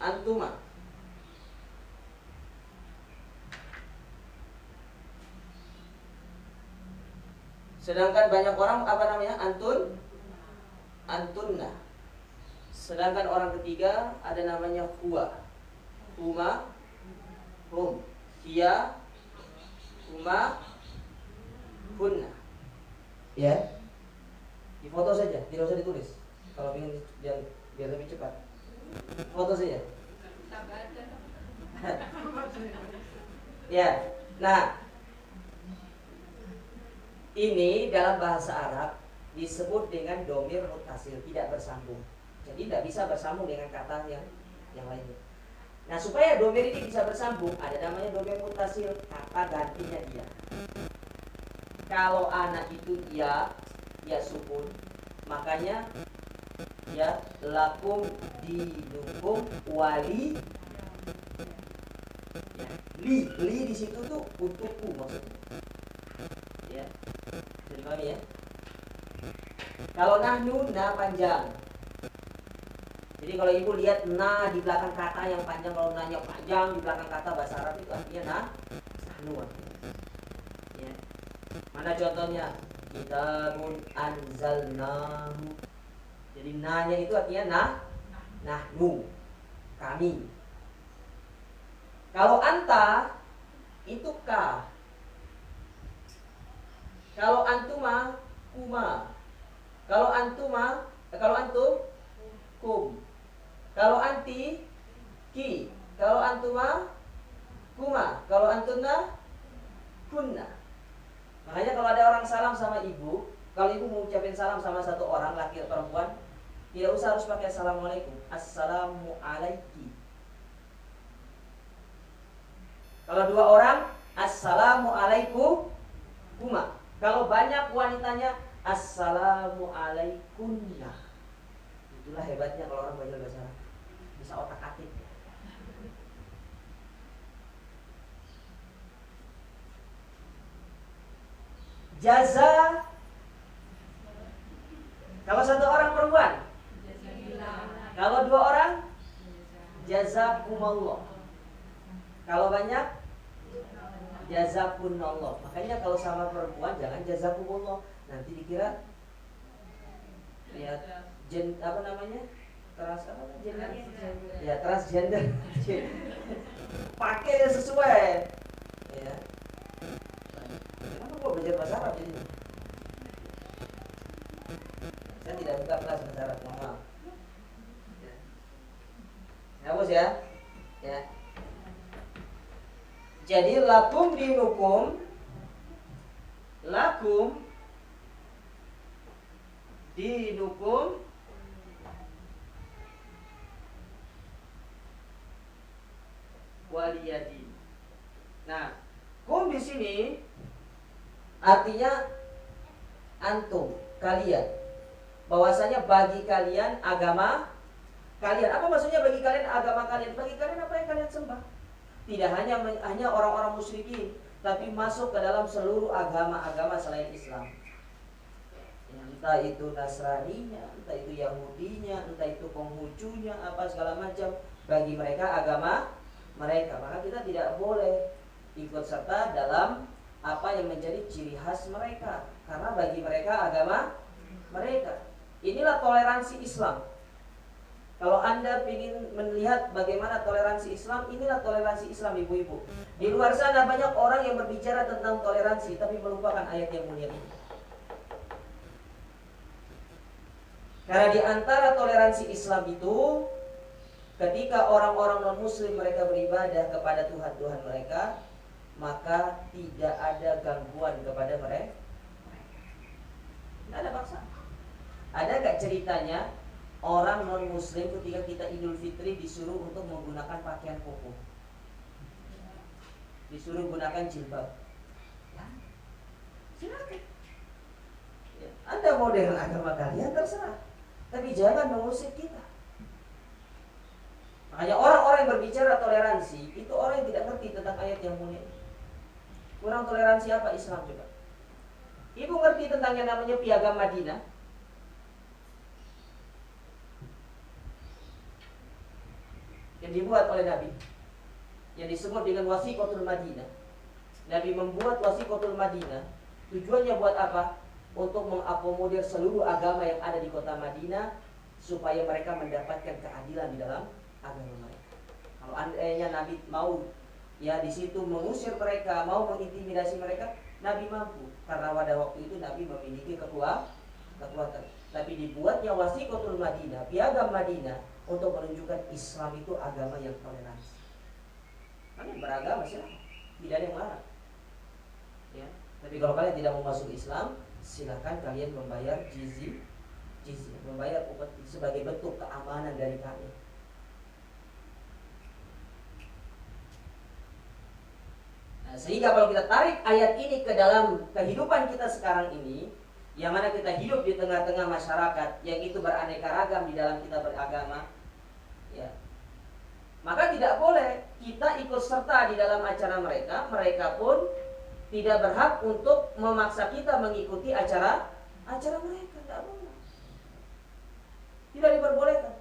antuma. Sedangkan banyak orang apa namanya? Antunna. Sedangkan orang ketiga ada namanya huwa. Huma, hum, hiya, huma, hunna. Ya. Difoto saja, tidak usah ditulis. Kalau ingin biar lebih cepat. Foto saja. Ya. Nah, ini dalam bahasa Arab disebut dengan domir muttasil, tidak bersambung. Jadi tidak bisa bersambung dengan kata yang lainnya. Nah, supaya domir ini bisa bersambung, ada namanya domir muttasil, kata gantinya dia. Kalau anak itu ya sukun, makanya ya lakum dinukum wali Li di situ tuh untukku maksudnya. Ya, jadi pahami ya. Kalau nahnu, na panjang. Jadi kalau ibu lihat na di belakang kata yang panjang, kalau nanya panjang di belakang kata bahasa Arab itu artinya nahnu. Ya. Mana contohnya? Kitabun anzalnahu. Jadi nanya itu artinya nahnu, kami. Kalau anta itu ka. Kalau antuma kuma. Kalau antuma, kalau antum kum. Kalau anti ki. Kalau antuma kuma. Kalau antuna kunna. Makanya kalau ada orang salam sama ibu, kalau ibu mau ucapin salam sama satu orang, laki atau perempuan, tidak usah harus pakai assalamualaikum. Assalamualaikum. Kalau dua orang, assalamualaikum kuma. Kalau banyak wanitanya, assalamualaikumna. Itulah hebatnya kalau orang belajar bahasa Arab, bisa otak-atik. Jaza. Kalau satu orang perempuan, kalau dua orang, jazakumullah. Kalau banyak, jazakunallah. Makanya kalau sama perempuan jangan jazakumullah, nanti dikira lihat apa namanya, gender, ya transgender. Pakai yang sesuai. Ya. Kenapa kok belajar bahasa Arab jadi? Saya tidak buka kelas bahasa Arab, mohon maaf. Ya, bos ya. Ya. Jadi lakum dinukum, lakum dinukum waliyadin. Nah, kum di sini artinya antum, kalian. Bahwasanya bagi kalian agama kalian. Apa maksudnya bagi kalian agama kalian? Bagi kalian apa yang kalian sembah. Tidak hanya orang-orang musyrikin, tapi masuk ke dalam seluruh agama-agama selain Islam. Entah itu Nasraninya, entah itu Yahudinya, entah itu Konghucunya, apa segala macam. Bagi mereka agama mereka. Maka kita tidak boleh ikut serta dalam apa yang menjadi ciri khas mereka, karena bagi mereka agama mereka. Inilah toleransi Islam. Kalau Anda ingin melihat bagaimana toleransi Islam, inilah toleransi Islam, ibu-ibu. Di luar sana banyak orang yang berbicara tentang toleransi, tapi melupakan ayat yang mulia ini. Karena di antara toleransi Islam itu, ketika orang-orang non-muslim mereka beribadah kepada Tuhan-Tuhan mereka, maka tidak ada gangguan kepada mereka. Tidak ada paksa. Ada gak ceritanya orang non-muslim ketika kita Idul Fitri disuruh untuk menggunakan pakaian koko, disuruh gunakan jilbab? Ya, silakan. Ya, Anda mau dengan agama kalian terserah, tapi jangan mengusik kita. Makanya orang-orang yang berbicara toleransi itu orang yang tidak ngerti tentang ayat yang mulia. Kurang toleransi apa Islam coba? Ibu ngerti tentang yang namanya piagam Madinah? Yang dibuat oleh Nabi, yang disebut dengan Wasiqatul Madinah. Nabi membuat Wasiqatul Madinah. Tujuannya buat apa? Untuk mengakomodir seluruh agama yang ada di kota Madinah, supaya mereka mendapatkan keadilan di dalam agama mereka. Kalau andainya Nabi mau ya di situ mengusir mereka, mau mengintimidasi mereka, Nabi mampu, karena pada waktu itu Nabi memiliki kekuatan. Tapi dibuatnya Wasiqatul Madinah, piagam Madinah, untuk menunjukkan Islam itu agama yang toleransi. Kalian beragama silahkan, tidak ada yang melarang. Ya. Tapi kalau kalian tidak mau masuk Islam, silakan kalian membayar jizyah, membayar upah sebagai bentuk keamanan dari kalian. Nah, sehingga kalau kita tarik ayat ini ke dalam kehidupan kita sekarang ini, yang mana kita hidup di tengah-tengah masyarakat yang itu beraneka ragam di dalam kita beragama, ya, maka tidak boleh kita ikut serta di dalam acara mereka, mereka pun tidak berhak untuk memaksa kita mengikuti acara mereka. Tidak boleh. Tidak diperbolehkan.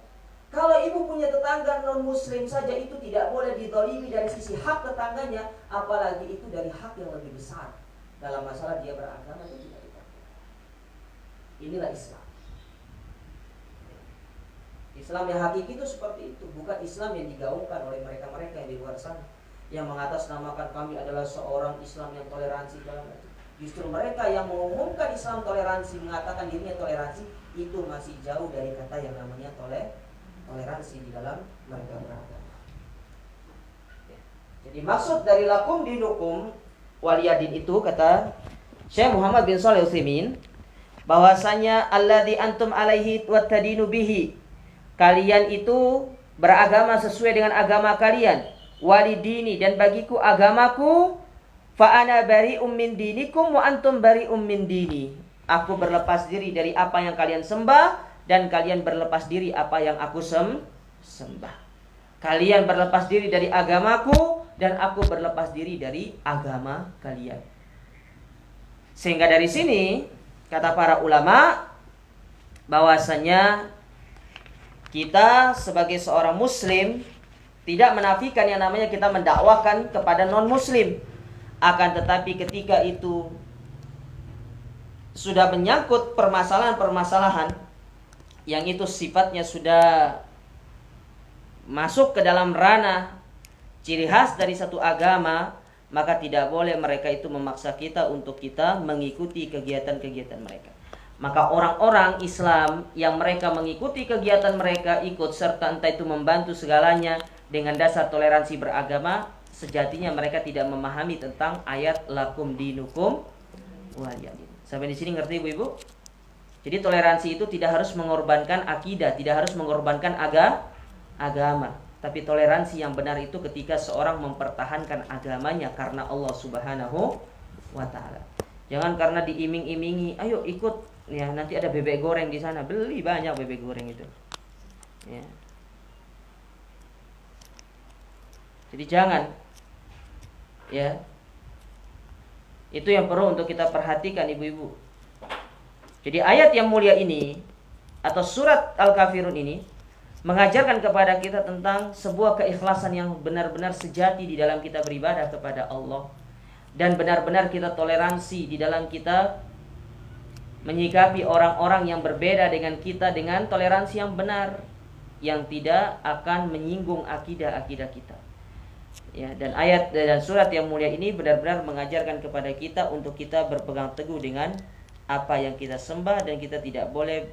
Kalau ibu punya tetangga non-muslim saja itu tidak boleh didolimi dari sisi hak tetangganya, apalagi itu dari hak yang lebih besar dalam masalah dia beragama, itu tidak diperbolehkan. Inilah Islam. Islam yang hakiki itu seperti itu, bukan Islam yang digaungkan oleh mereka-mereka yang di luar sana, yang mengatasnamakan kami adalah seorang Islam yang toleransi dalam itu. Justru mereka yang mengumumkan Islam toleransi, mengatakan dirinya toleransi, itu masih jauh dari kata yang namanya toleransi di dalam mereka beragama. Jadi maksud dari lakum dinukum waliyadin itu, kata Syekh Muhammad bin Shalih Al-Utsaimin, bahwasanya alladzi antum alaihi wattadinu bihi, kalian itu beragama sesuai dengan agama kalian, walidini, dan bagiku agamaku, fa ana bari'um min dinikum wa antum bari'um min dini, aku berlepas diri dari apa yang kalian sembah dan kalian berlepas diri apa yang aku sembah. Kalian berlepas diri dari agamaku dan aku berlepas diri dari agama kalian. Sehingga dari sini kata para ulama bahwasanya kita sebagai seorang muslim tidak menafikan yang namanya kita mendakwahkan kepada non-muslim. Akan tetapi ketika itu sudah menyangkut permasalahan-permasalahan yang itu sifatnya sudah masuk ke dalam ranah ciri khas dari satu agama, maka tidak boleh mereka itu memaksa kita untuk kita mengikuti kegiatan-kegiatan mereka. Maka orang-orang Islam yang mereka mengikuti kegiatan mereka, ikut serta entah itu membantu segalanya dengan dasar toleransi beragama, sejatinya mereka tidak memahami tentang ayat lakum dinukum waliyadin. Sampai di sini ngerti ibu-ibu? Jadi toleransi itu tidak harus mengorbankan akidah, tidak harus mengorbankan agama. Tapi toleransi yang benar itu ketika seorang mempertahankan agamanya karena Allah Subhanahu wa ta'ala. Jangan karena diiming-imingi, ayo ikut ya, nanti ada bebek goreng di sana, beli banyak bebek goreng itu. Ya. Jadi jangan, ya. Itu yang perlu untuk kita perhatikan ibu-ibu. Jadi ayat yang mulia ini atau surat Al-Kafirun ini mengajarkan kepada kita tentang sebuah keikhlasan yang benar-benar sejati di dalam kita beribadah kepada Allah, dan benar-benar kita toleransi di dalam kita menyikapi orang-orang yang berbeda dengan kita dengan toleransi yang benar, yang tidak akan menyinggung akidah-akidah kita. Ya, dan ayat dan surat yang mulia ini benar-benar mengajarkan kepada kita untuk kita berpegang teguh dengan apa yang kita sembah, dan kita tidak boleh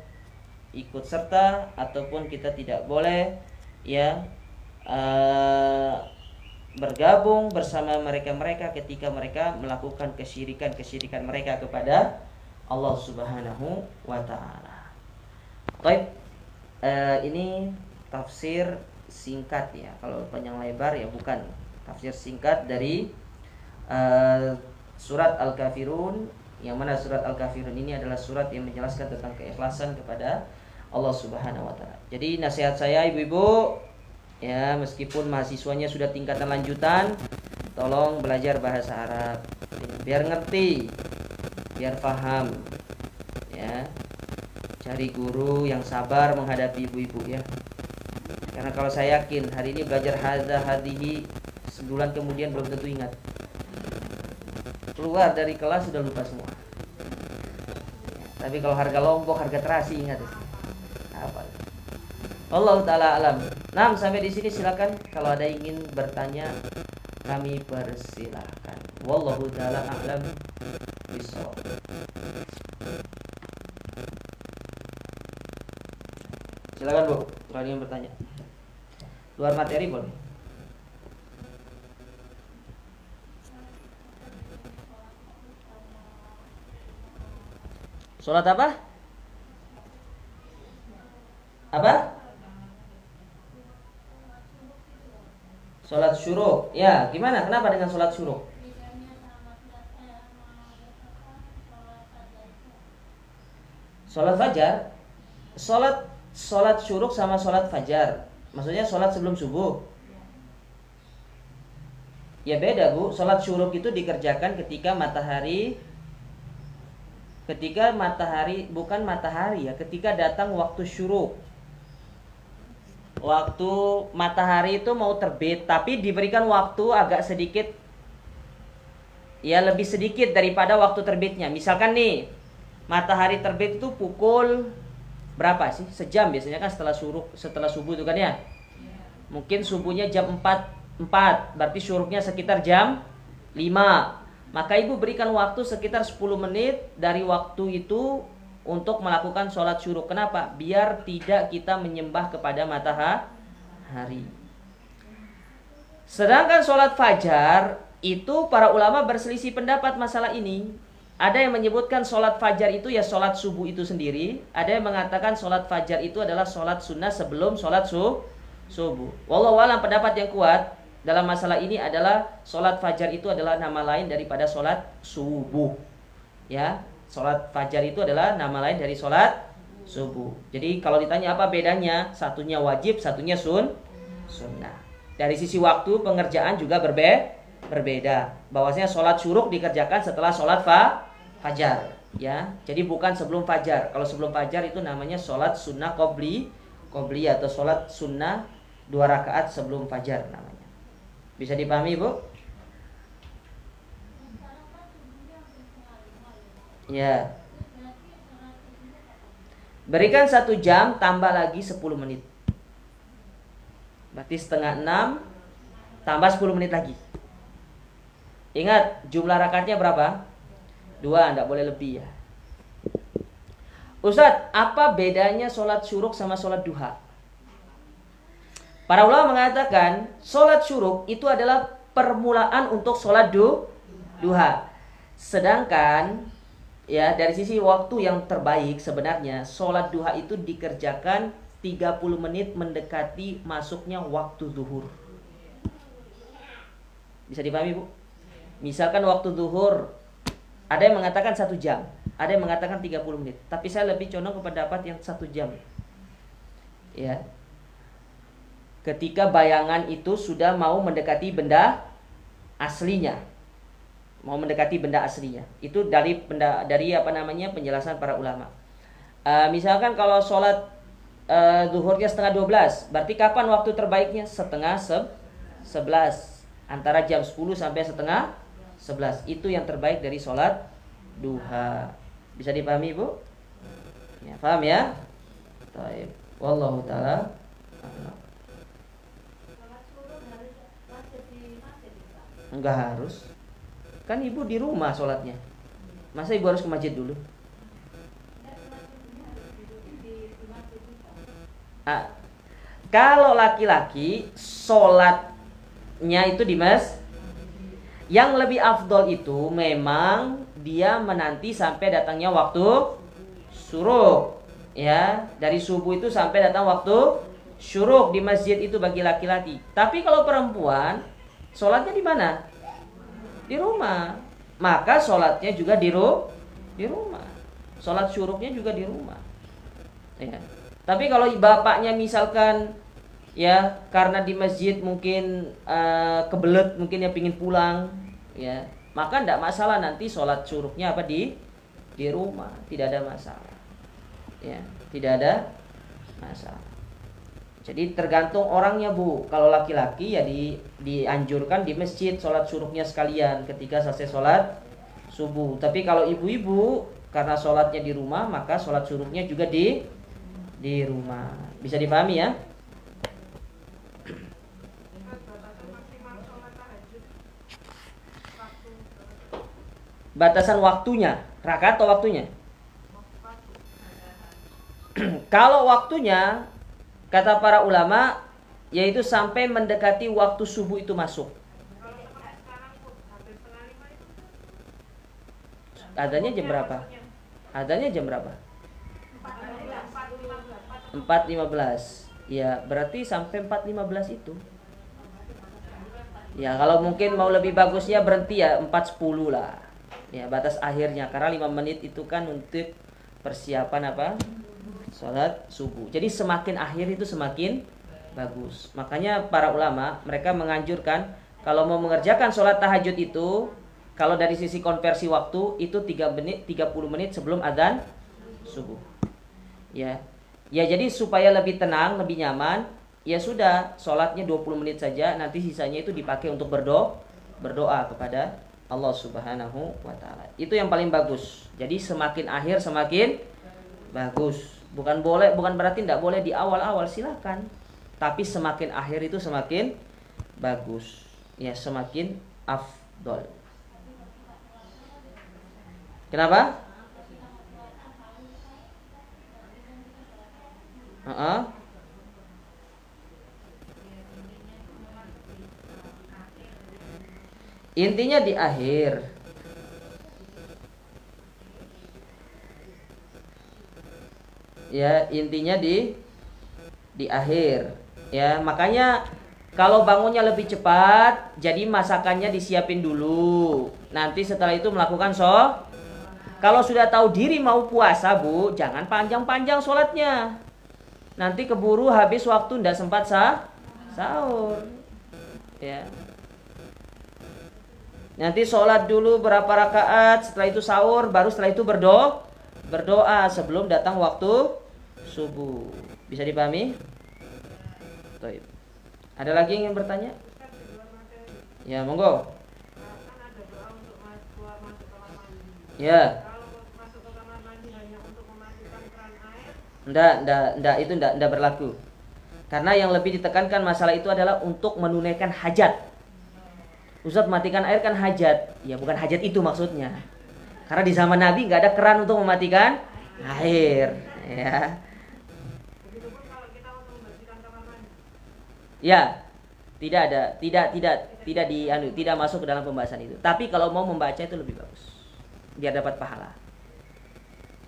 ikut serta ataupun kita tidak boleh ya bergabung bersama mereka-mereka ketika mereka melakukan kesyirikan mereka kepada Allah Subhanahu wa ta'ala. Baik, ini tafsir singkat ya. Kalau panjang lebar ya bukan. Tafsir singkat dari surat Al-Kafirun, yang mana surat Al-Kafirun ini adalah surat yang menjelaskan tentang keikhlasan kepada Allah Subhanahu wa ta'ala. Jadi nasihat saya ibu-ibu ya, meskipun mahasiswanya sudah tingkatan lanjutan, tolong belajar bahasa Arab biar ngerti, biar paham ya. Cari guru yang sabar menghadapi ibu-ibu ya. Karena kalau saya yakin hari ini belajar hadihi, sebulan kemudian belum tentu ingat. Keluar dari kelas sudah lupa semua. Tapi kalau harga lombok, harga terasi ingat. Apa? Allah taala alam. Nah, sampai di sini silakan kalau ada ingin bertanya kami persilahkan. Wallahu taala a'lam bishawab. Silakan Bu, kalau ingin bertanya. Luar materi boleh. Sholat apa? Apa? Sholat syuruk. Ya, gimana? Kenapa dengan sholat syuruk? Sholat fajar. Sholat syuruk sama sholat fajar. Maksudnya sholat sebelum subuh. Ya beda Bu, sholat syuruk itu dikerjakan ketika ketika datang waktu syuruk. Waktu matahari itu mau terbit, tapi diberikan waktu agak sedikit, ya lebih sedikit daripada waktu terbitnya. Misalkan nih, matahari terbit itu pukul berapa sih? Sejam biasanya kan setelah subuh itu kan ya. Mungkin subuhnya jam 4, berarti syuruknya sekitar jam 5. Maka ibu berikan waktu sekitar 10 menit dari waktu itu untuk melakukan sholat syuruk. Kenapa? Biar tidak kita menyembah kepada matahari. Sedangkan sholat fajar itu para ulama berselisih pendapat masalah ini. Ada yang menyebutkan sholat fajar itu ya sholat subuh itu sendiri. Ada yang mengatakan sholat fajar itu adalah sholat sunnah sebelum sholat subuh. Wallahu a'lam, pendapat yang kuat dalam masalah ini adalah sholat fajar itu adalah nama lain daripada sholat subuh. Ya, sholat fajar itu adalah nama lain dari sholat subuh. Jadi kalau ditanya apa bedanya, satunya wajib, satunya sunnah. Dari sisi waktu pengerjaan juga berbeda. Bahwasanya sholat syuruk dikerjakan setelah sholat fajar. Ya, jadi bukan sebelum fajar. Kalau sebelum fajar itu namanya sholat sunnah qobli atau sholat sunnah 2 rakaat sebelum fajar namanya. Bisa dipahami Bu? Ya. Berikan 1 jam tambah lagi 10 menit. Berarti setengah 6 tambah 10 menit lagi. Ingat jumlah rakaatnya berapa? 2, tidak boleh lebih ya. Ustadz, apa bedanya sholat syuruk sama sholat duha? Para ulama mengatakan sholat syuruk itu adalah permulaan untuk sholat duha. Sedangkan ya dari sisi waktu yang terbaik sebenarnya sholat duha itu dikerjakan 30 menit mendekati masuknya waktu zuhur. Bisa dipahami Bu? Misalkan waktu zuhur ada yang mengatakan 1 jam, ada yang mengatakan 30 menit. Tapi saya lebih condong kepada pendapat yang 1 jam. Ya. Ketika bayangan itu sudah mau mendekati benda aslinya. Itu dari penjelasan para ulama. Misalkan kalau sholat zuhurnya setengah 12, berarti kapan waktu terbaiknya? Setengah 11. Antara jam 10 sampai setengah 11. Itu yang terbaik dari sholat duha. Bisa dipahami Bu? Ya, paham ya? Baik. Wallahu ta'ala a'lam. Enggak harus. Kan ibu di rumah sholatnya. Masa ibu harus ke masjid dulu? Kalau laki-laki sholatnya itu di masjid, yang lebih afdol itu memang dia menanti sampai datangnya waktu syuruk. Ya, dari subuh itu sampai datang waktu syuruk di masjid itu bagi laki-laki. Tapi kalau perempuan sholatnya di mana? Di rumah. Maka sholatnya juga di rumah. Sholat syuruknya juga di rumah. Ya. Tapi kalau bapaknya misalkan ya karena di masjid mungkin kebelet, mungkin ya pingin pulang, ya maka tidak masalah nanti sholat syuruknya apa di rumah, tidak ada masalah. Ya, tidak ada masalah. Jadi tergantung orangnya Bu. Kalau laki-laki ya dianjurkan di masjid sholat syuruknya sekalian ketika selesai sholat subuh. Tapi kalau ibu-ibu karena sholatnya di rumah, maka sholat syuruknya juga di rumah. Bisa dipahami ya? Batasan waktunya, rakaat atau waktunya? Kalau waktunya kata para ulama yaitu sampai mendekati waktu subuh itu masuk. Adanya jam berapa? 4.15. Ya, berarti sampai 4.15 itu. Ya, kalau mungkin mau lebih bagusnya berhenti ya 4.10 lah. Ya, batas akhirnya karena 5 menit itu kan untuk persiapan apa? Sholat subuh. Jadi semakin akhir itu semakin bagus. Makanya para ulama mereka menganjurkan Kalau mau mengerjakan sholat tahajud itu, kalau dari sisi konversi waktu itu 30 menit sebelum adzan subuh. Ya. Ya, jadi supaya lebih tenang, lebih nyaman, ya sudah, sholatnya 20 menit saja, nanti sisanya itu dipakai untuk berdoa kepada Allah Subhanahu wa taala. Itu yang paling bagus. Jadi semakin akhir semakin bagus. Bukan berarti tidak boleh di awal-awal, silakan. Tapi semakin akhir itu semakin bagus. Ya, semakin afdol. Kenapa? Intinya di akhir. Ya, intinya di akhir. Ya, makanya kalau bangunnya lebih cepat, jadi masakannya disiapin dulu. Nanti setelah itu melakukan kalau sudah tahu diri mau puasa, Bu, jangan panjang-panjang sholatnya. Nanti keburu habis waktu, tidak sempat sahur. Ya. Nanti sholat dulu berapa rakaat, setelah itu sahur, baru setelah itu berdoa sebelum datang waktu subuh. Bisa dipahami? Baik. Ada lagi yang ingin bertanya? Ya, monggo. Ya. Enggak, itu enggak berlaku. Karena yang lebih ditekankan masalah itu adalah untuk menunaikan hajat. Ustaz, matikan air kan hajat. Ya, bukan hajat itu maksudnya. Karena di zaman Nabi enggak ada keran untuk mematikan air, ya. Ya, tidak masuk ke dalam pembahasan itu. Tapi kalau mau membaca itu lebih bagus, biar dapat pahala.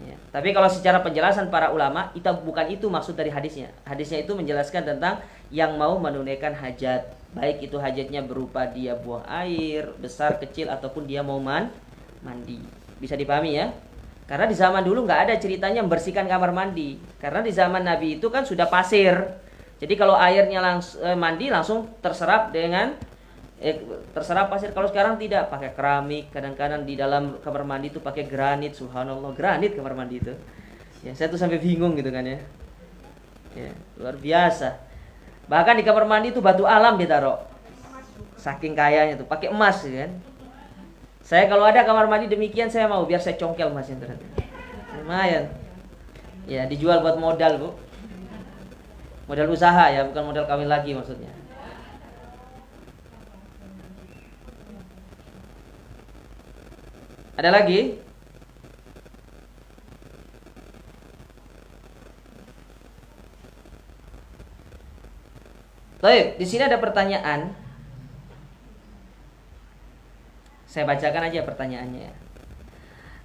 Ya. Tapi kalau secara penjelasan para ulama, bukan itu maksud dari hadisnya. Hadisnya itu menjelaskan tentang yang mau menunaikan hajat, baik itu hajatnya berupa dia buang air besar kecil ataupun dia mau mandi. Bisa dipahami ya? Karena di zaman dulu nggak ada ceritanya membersihkan kamar mandi. Karena di zaman Nabi itu kan sudah pasir. Jadi kalau airnya mandi langsung terserap pasir. Kalau sekarang tidak, pakai keramik. Kadang-kadang di dalam kamar mandi itu pakai granit. Subhanallah, granit kamar mandi itu. Ya, saya tuh sampai bingung gitu kan ya. Ya, luar biasa. Bahkan di kamar mandi itu batu alam ditaruh. Saking kayanya tuh, pakai emas kan. Saya kalau ada kamar mandi demikian saya mau, biar saya congkel emasnya ternyata. Lumayan. Ya, dijual buat modal, Bu. Modal usaha ya, bukan modal kawin lagi maksudnya. Ada lagi? Baik, di sini ada pertanyaan. Saya bacakan aja pertanyaannya.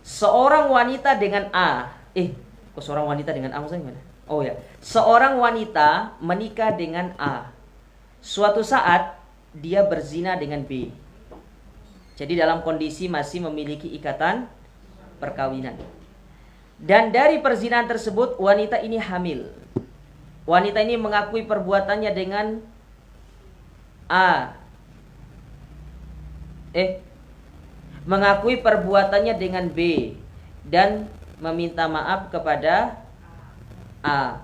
Seorang wanita dengan A. Kok seorang wanita dengan A maksudnya gimana? Oh ya, seorang wanita menikah dengan A. Suatu saat dia berzina dengan B. Jadi dalam kondisi masih memiliki ikatan perkawinan. Dan dari perzinahan tersebut wanita ini hamil. Wanita ini mengakui perbuatannya dengan A. Mengakui perbuatannya dengan B dan meminta maaf kepada A.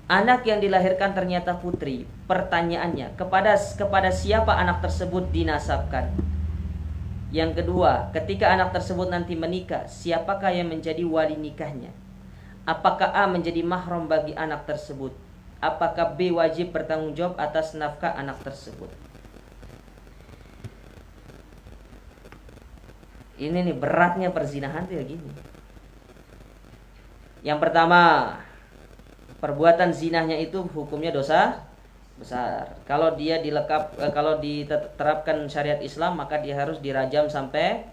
Anak yang dilahirkan ternyata putri. Pertanyaannya, kepada siapa anak tersebut dinasabkan? Yang kedua, ketika anak tersebut nanti menikah, siapakah yang menjadi wali nikahnya? Apakah A menjadi mahram bagi anak tersebut? Apakah B wajib bertanggung jawab atas nafkah anak tersebut? Ini nih beratnya perzinahan tuh ya gini. Yang pertama, perbuatan zinahnya itu hukumnya dosa besar. Kalau dia kalau diterapkan syariat Islam, maka dia harus dirajam sampai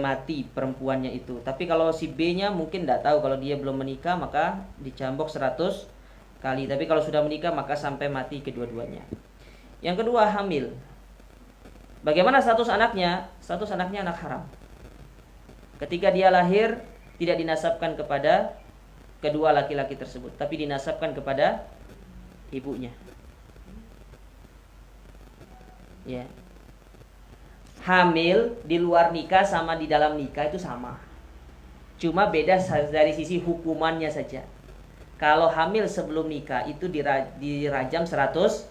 mati perempuannya itu. Tapi kalau si B-nya mungkin tidak tahu, kalau dia belum menikah maka dicambuk 100 kali. Tapi kalau sudah menikah maka sampai mati kedua-duanya. Yang kedua, hamil. Bagaimana status anaknya? Status anaknya anak haram. Ketika dia lahir tidak dinasabkan kepada kedua laki-laki tersebut, tapi dinasabkan kepada ibunya. Ya. Hamil di luar nikah sama di dalam nikah itu sama. Cuma beda dari sisi hukumannya saja. Kalau hamil sebelum nikah itu dirajam 100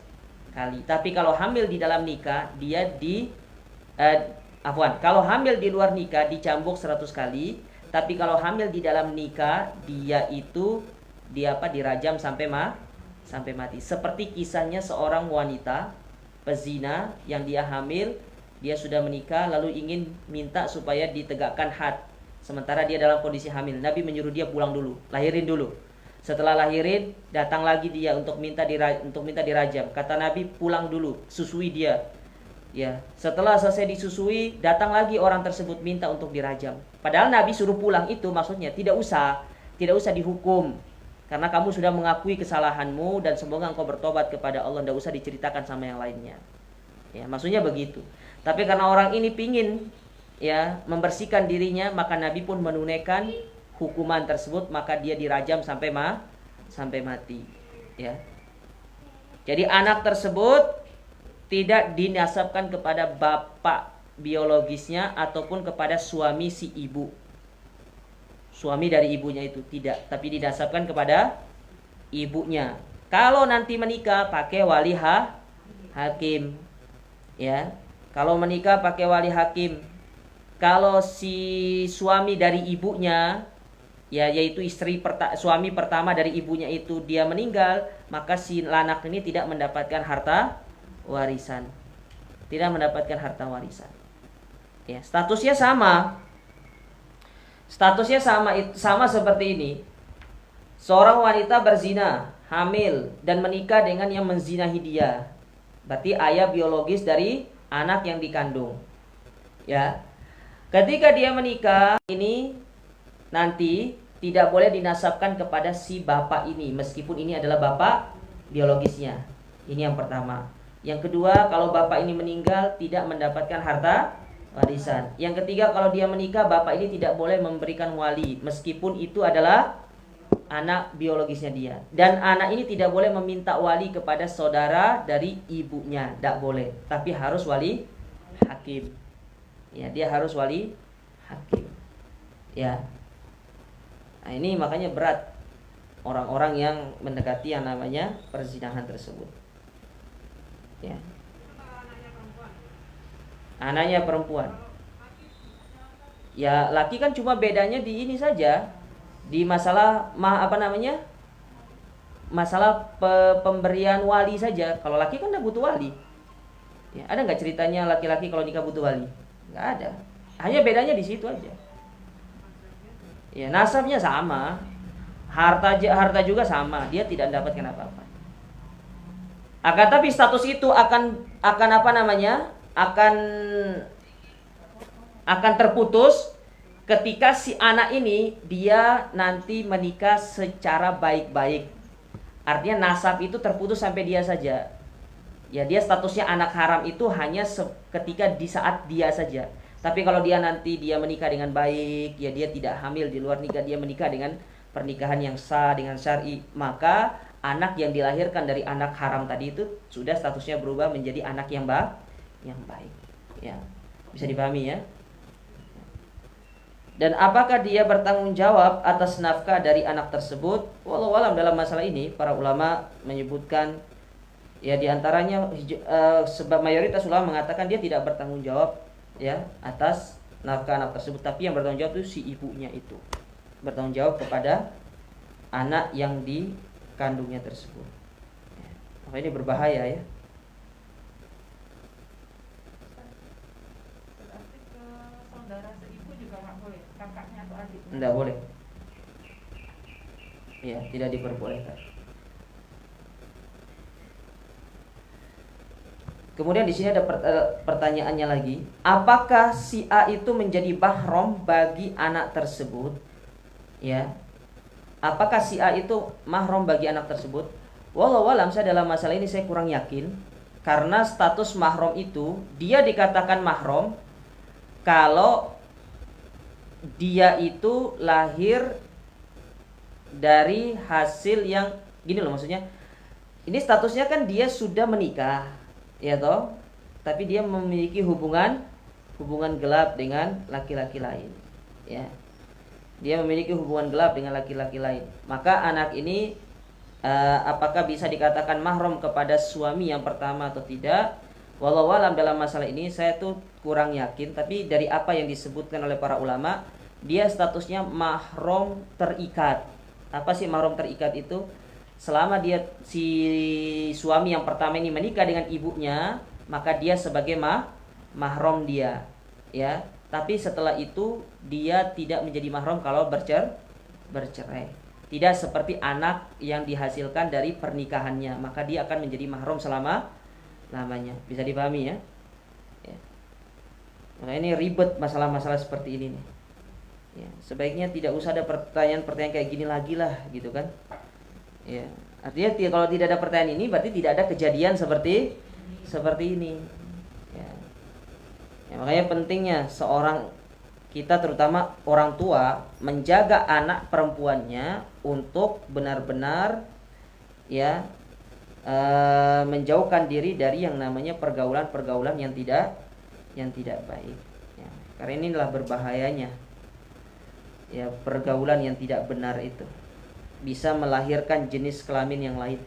kali. Tapi kalau hamil di dalam nikah dia kalau hamil di luar nikah dicambuk 100 kali. Tapi kalau hamil di dalam nikah dia dirajam sampai mati. Seperti kisahnya seorang wanita pezina yang dia hamil, dia sudah menikah lalu ingin minta supaya ditegakkan had. Sementara dia dalam kondisi hamil. Nabi menyuruh dia pulang dulu, lahirin dulu. Setelah lahirin, datang lagi dia untuk minta dirajam. Kata Nabi, pulang dulu, susui dia. Ya, setelah selesai disusui, datang lagi orang tersebut minta untuk dirajam. Padahal Nabi suruh pulang itu maksudnya tidak usah dihukum. Karena kamu sudah mengakui kesalahanmu dan semoga engkau bertobat kepada Allah, tidak usah diceritakan sama yang lainnya. Ya, maksudnya begitu. Tapi karena orang ini pingin membersihkan dirinya, maka Nabi pun menunaikan hukuman tersebut, maka dia dirajam sampai mati. Ya. Jadi anak tersebut tidak dinasabkan kepada bapak biologisnya ataupun kepada suami si ibu. Suami dari ibunya itu tidak, tapi dinasabkan kepada ibunya. Kalau nanti menikah pakai wali hakim. Ya. Kalau menikah pakai wali hakim. Kalau si suami dari ibunya yaitu suami pertama dari ibunya itu dia meninggal, maka si anak ini tidak mendapatkan harta warisan. Tidak mendapatkan harta warisan. Ya, statusnya sama. Statusnya sama seperti ini. Seorang wanita berzina, hamil dan menikah dengan yang menzinahi dia. Berarti ayah biologis dari anak yang dikandung. Ya. Ketika dia menikah ini nanti tidak boleh dinasabkan kepada si bapak ini meskipun ini adalah bapak biologisnya. Ini yang pertama. Yang kedua, kalau bapak ini meninggal tidak mendapatkan harta warisan. Yang ketiga, kalau dia menikah bapak ini tidak boleh memberikan wali meskipun itu adalah anak biologisnya dia. Dan anak ini tidak boleh meminta wali kepada saudara dari ibunya, tidak boleh. Tapi harus wali hakim. Ya, dia harus wali hakim. Ya. Nah, ini makanya berat orang-orang yang mendekati yang namanya perzinahan tersebut. Ya. Anaknya perempuan. Ya, laki kan cuma bedanya di ini saja, di masalah masalah pemberian wali saja. Kalau laki kan tidak butuh wali. Ya, ada nggak ceritanya laki-laki kalau nikah butuh wali? Nggak ada. Hanya bedanya di situ aja. Ya, nasabnya sama, harta juga sama, dia tidak mendapatkan apa-apa. Akan tapi status itu akan terputus ketika si anak ini dia nanti menikah secara baik-baik. Artinya nasab itu terputus sampai dia saja. Ya, dia statusnya anak haram itu hanya ketika di saat dia saja. Tapi kalau dia nanti menikah dengan baik, ya dia tidak hamil di luar nikah, dia menikah dengan pernikahan yang sah dengan syar'i, maka anak yang dilahirkan dari anak haram tadi itu sudah statusnya berubah menjadi anak yang baik. Ya, bisa dipahami ya. Dan apakah dia bertanggung jawab atas nafkah dari anak tersebut? Wallahu alam, dalam masalah ini para ulama menyebutkan ya diantaranya sebab mayoritas ulama mengatakan dia tidak bertanggung jawab ya atas nafkah anak tersebut, tapi yang bertanggung jawab itu si ibunya itu bertanggung jawab kepada anak yang dikandungnya tersebut. Ya, maka ini berbahaya ya. Berarti ke saudara seibu juga nggak boleh, kakaknya atau adiknya? Tidak boleh. Ya, tidak diperbolehkan. Kemudian di sini ada pertanyaannya lagi, apakah si A itu menjadi mahram bagi anak tersebut? Ya, apakah si A itu mahram bagi anak tersebut? Wallahu alam, saya dalam masalah ini saya kurang yakin, karena status mahram itu dia dikatakan mahram kalau dia itu lahir dari hasil yang gini loh, maksudnya ini statusnya kan dia sudah menikah. Ya toh, tapi dia memiliki hubungan gelap dengan laki-laki lain, ya. Dia memiliki hubungan gelap dengan laki-laki lain. Maka anak ini apakah bisa dikatakan mahram kepada suami yang pertama atau tidak? Walau alam dalam masalah ini saya tuh kurang yakin. Tapi dari apa yang disebutkan oleh para ulama, dia statusnya mahram terikat. Apa sih mahram terikat itu? Selama dia si suami yang pertama ini menikah dengan ibunya, maka dia sebagai mahram dia, ya. Tapi setelah itu dia tidak menjadi mahram kalau bercerai. Tidak seperti anak yang dihasilkan dari pernikahannya, maka dia akan menjadi mahram selama-lamanya. Bisa dipahami ya? Ya. Maka ini ribet masalah-masalah seperti ini nih. Ya, sebaiknya tidak usah ada pertanyaan-pertanyaan kayak gini lagi lah, gitu kan? Ya, artinya kalau tidak ada pertanyaan ini berarti tidak ada kejadian seperti ini. Ya, makanya pentingnya seorang kita terutama orang tua menjaga anak perempuannya untuk benar-benar ya menjauhkan diri dari yang namanya pergaulan-pergaulan yang tidak baik. Ya, karena inilah berbahayanya. Ya, pergaulan yang tidak benar itu bisa melahirkan jenis kelamin yang lain.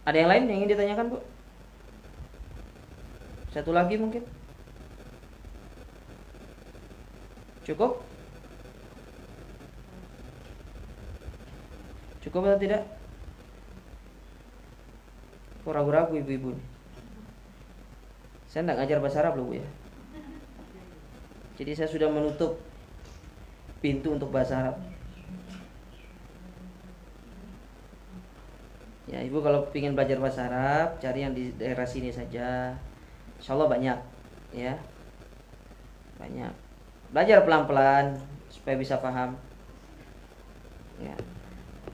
Ada yang lain yang ingin ditanyakan, Bu? Satu lagi mungkin? Cukup? Cukup atau tidak? Ragu-ragu ibu-ibu. Saya tidak ngajar bahasa Arab loh, Bu ya. Jadi saya sudah menutup pintu untuk bahasa Arab. Ya, ibu kalau ingin belajar bahasa Arab, cari yang di daerah sini saja. Insya Allah banyak, ya, banyak. Belajar pelan-pelan supaya bisa paham. Ya,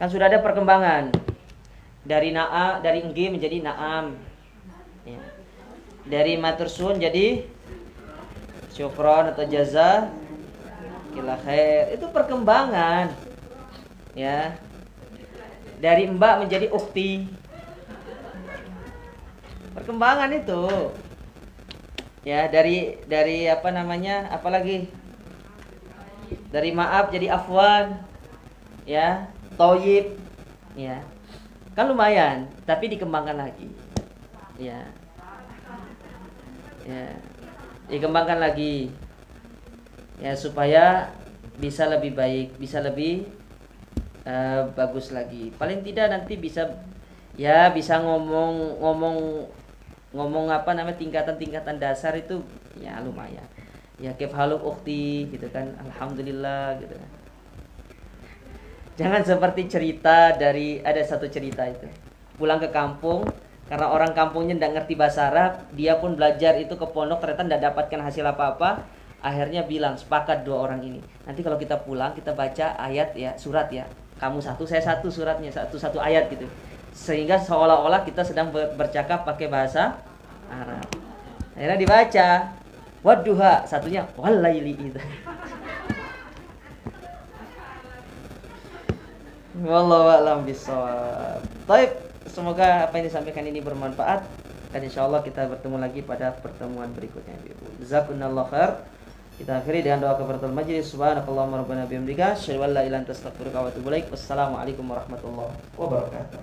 kan sudah ada perkembangan dari dari enggi menjadi naam. Ya. Dari matursun jadi syukron atau jaza kila khair. Itu perkembangan, ya. Dari mbak menjadi ukhti. Perkembangan itu. Ya, dari apa namanya? Apalagi? Dari maaf jadi afwan. Ya, toyib. Ya. Kan lumayan, tapi dikembangkan lagi. Ya. Ya. Dikembangkan lagi. Ya, supaya bisa lebih baik, bisa lebih bagus lagi. Paling tidak nanti bisa ngomong apa namanya tingkatan dasar itu ya lumayan. Ya kif haluk ukhti gitu kan, alhamdulillah gitu kan. Jangan seperti cerita ada satu cerita itu. Pulang ke kampung karena orang kampungnya tidak ngerti bahasa Arab, dia pun belajar itu ke pondok ternyata tidak dapatkan hasil apa-apa. Akhirnya bilang sepakat dua orang ini. Nanti kalau kita pulang kita baca ayat ya, surat ya. Kamu satu, saya satu suratnya, satu ayat gitu. Sehingga seolah-olah kita sedang bercakap pakai bahasa Arab. Akhirnya dibaca wadduha, satunya walaili itu. Wallahu a'lam bishawab. Baik, semoga apa yang disampaikan ini bermanfaat dan insyaallah kita bertemu lagi pada pertemuan berikutnya. Jazakumullahu khair. Kita akhiri dengan doa kafaratul majlis. Subhanakallahumma rabbana bihamdika asyhadu an la ilaha illa anta astaghfiruka wa atubu ilaik. Wassalamualaikum warahmatullahi wabarakatuh.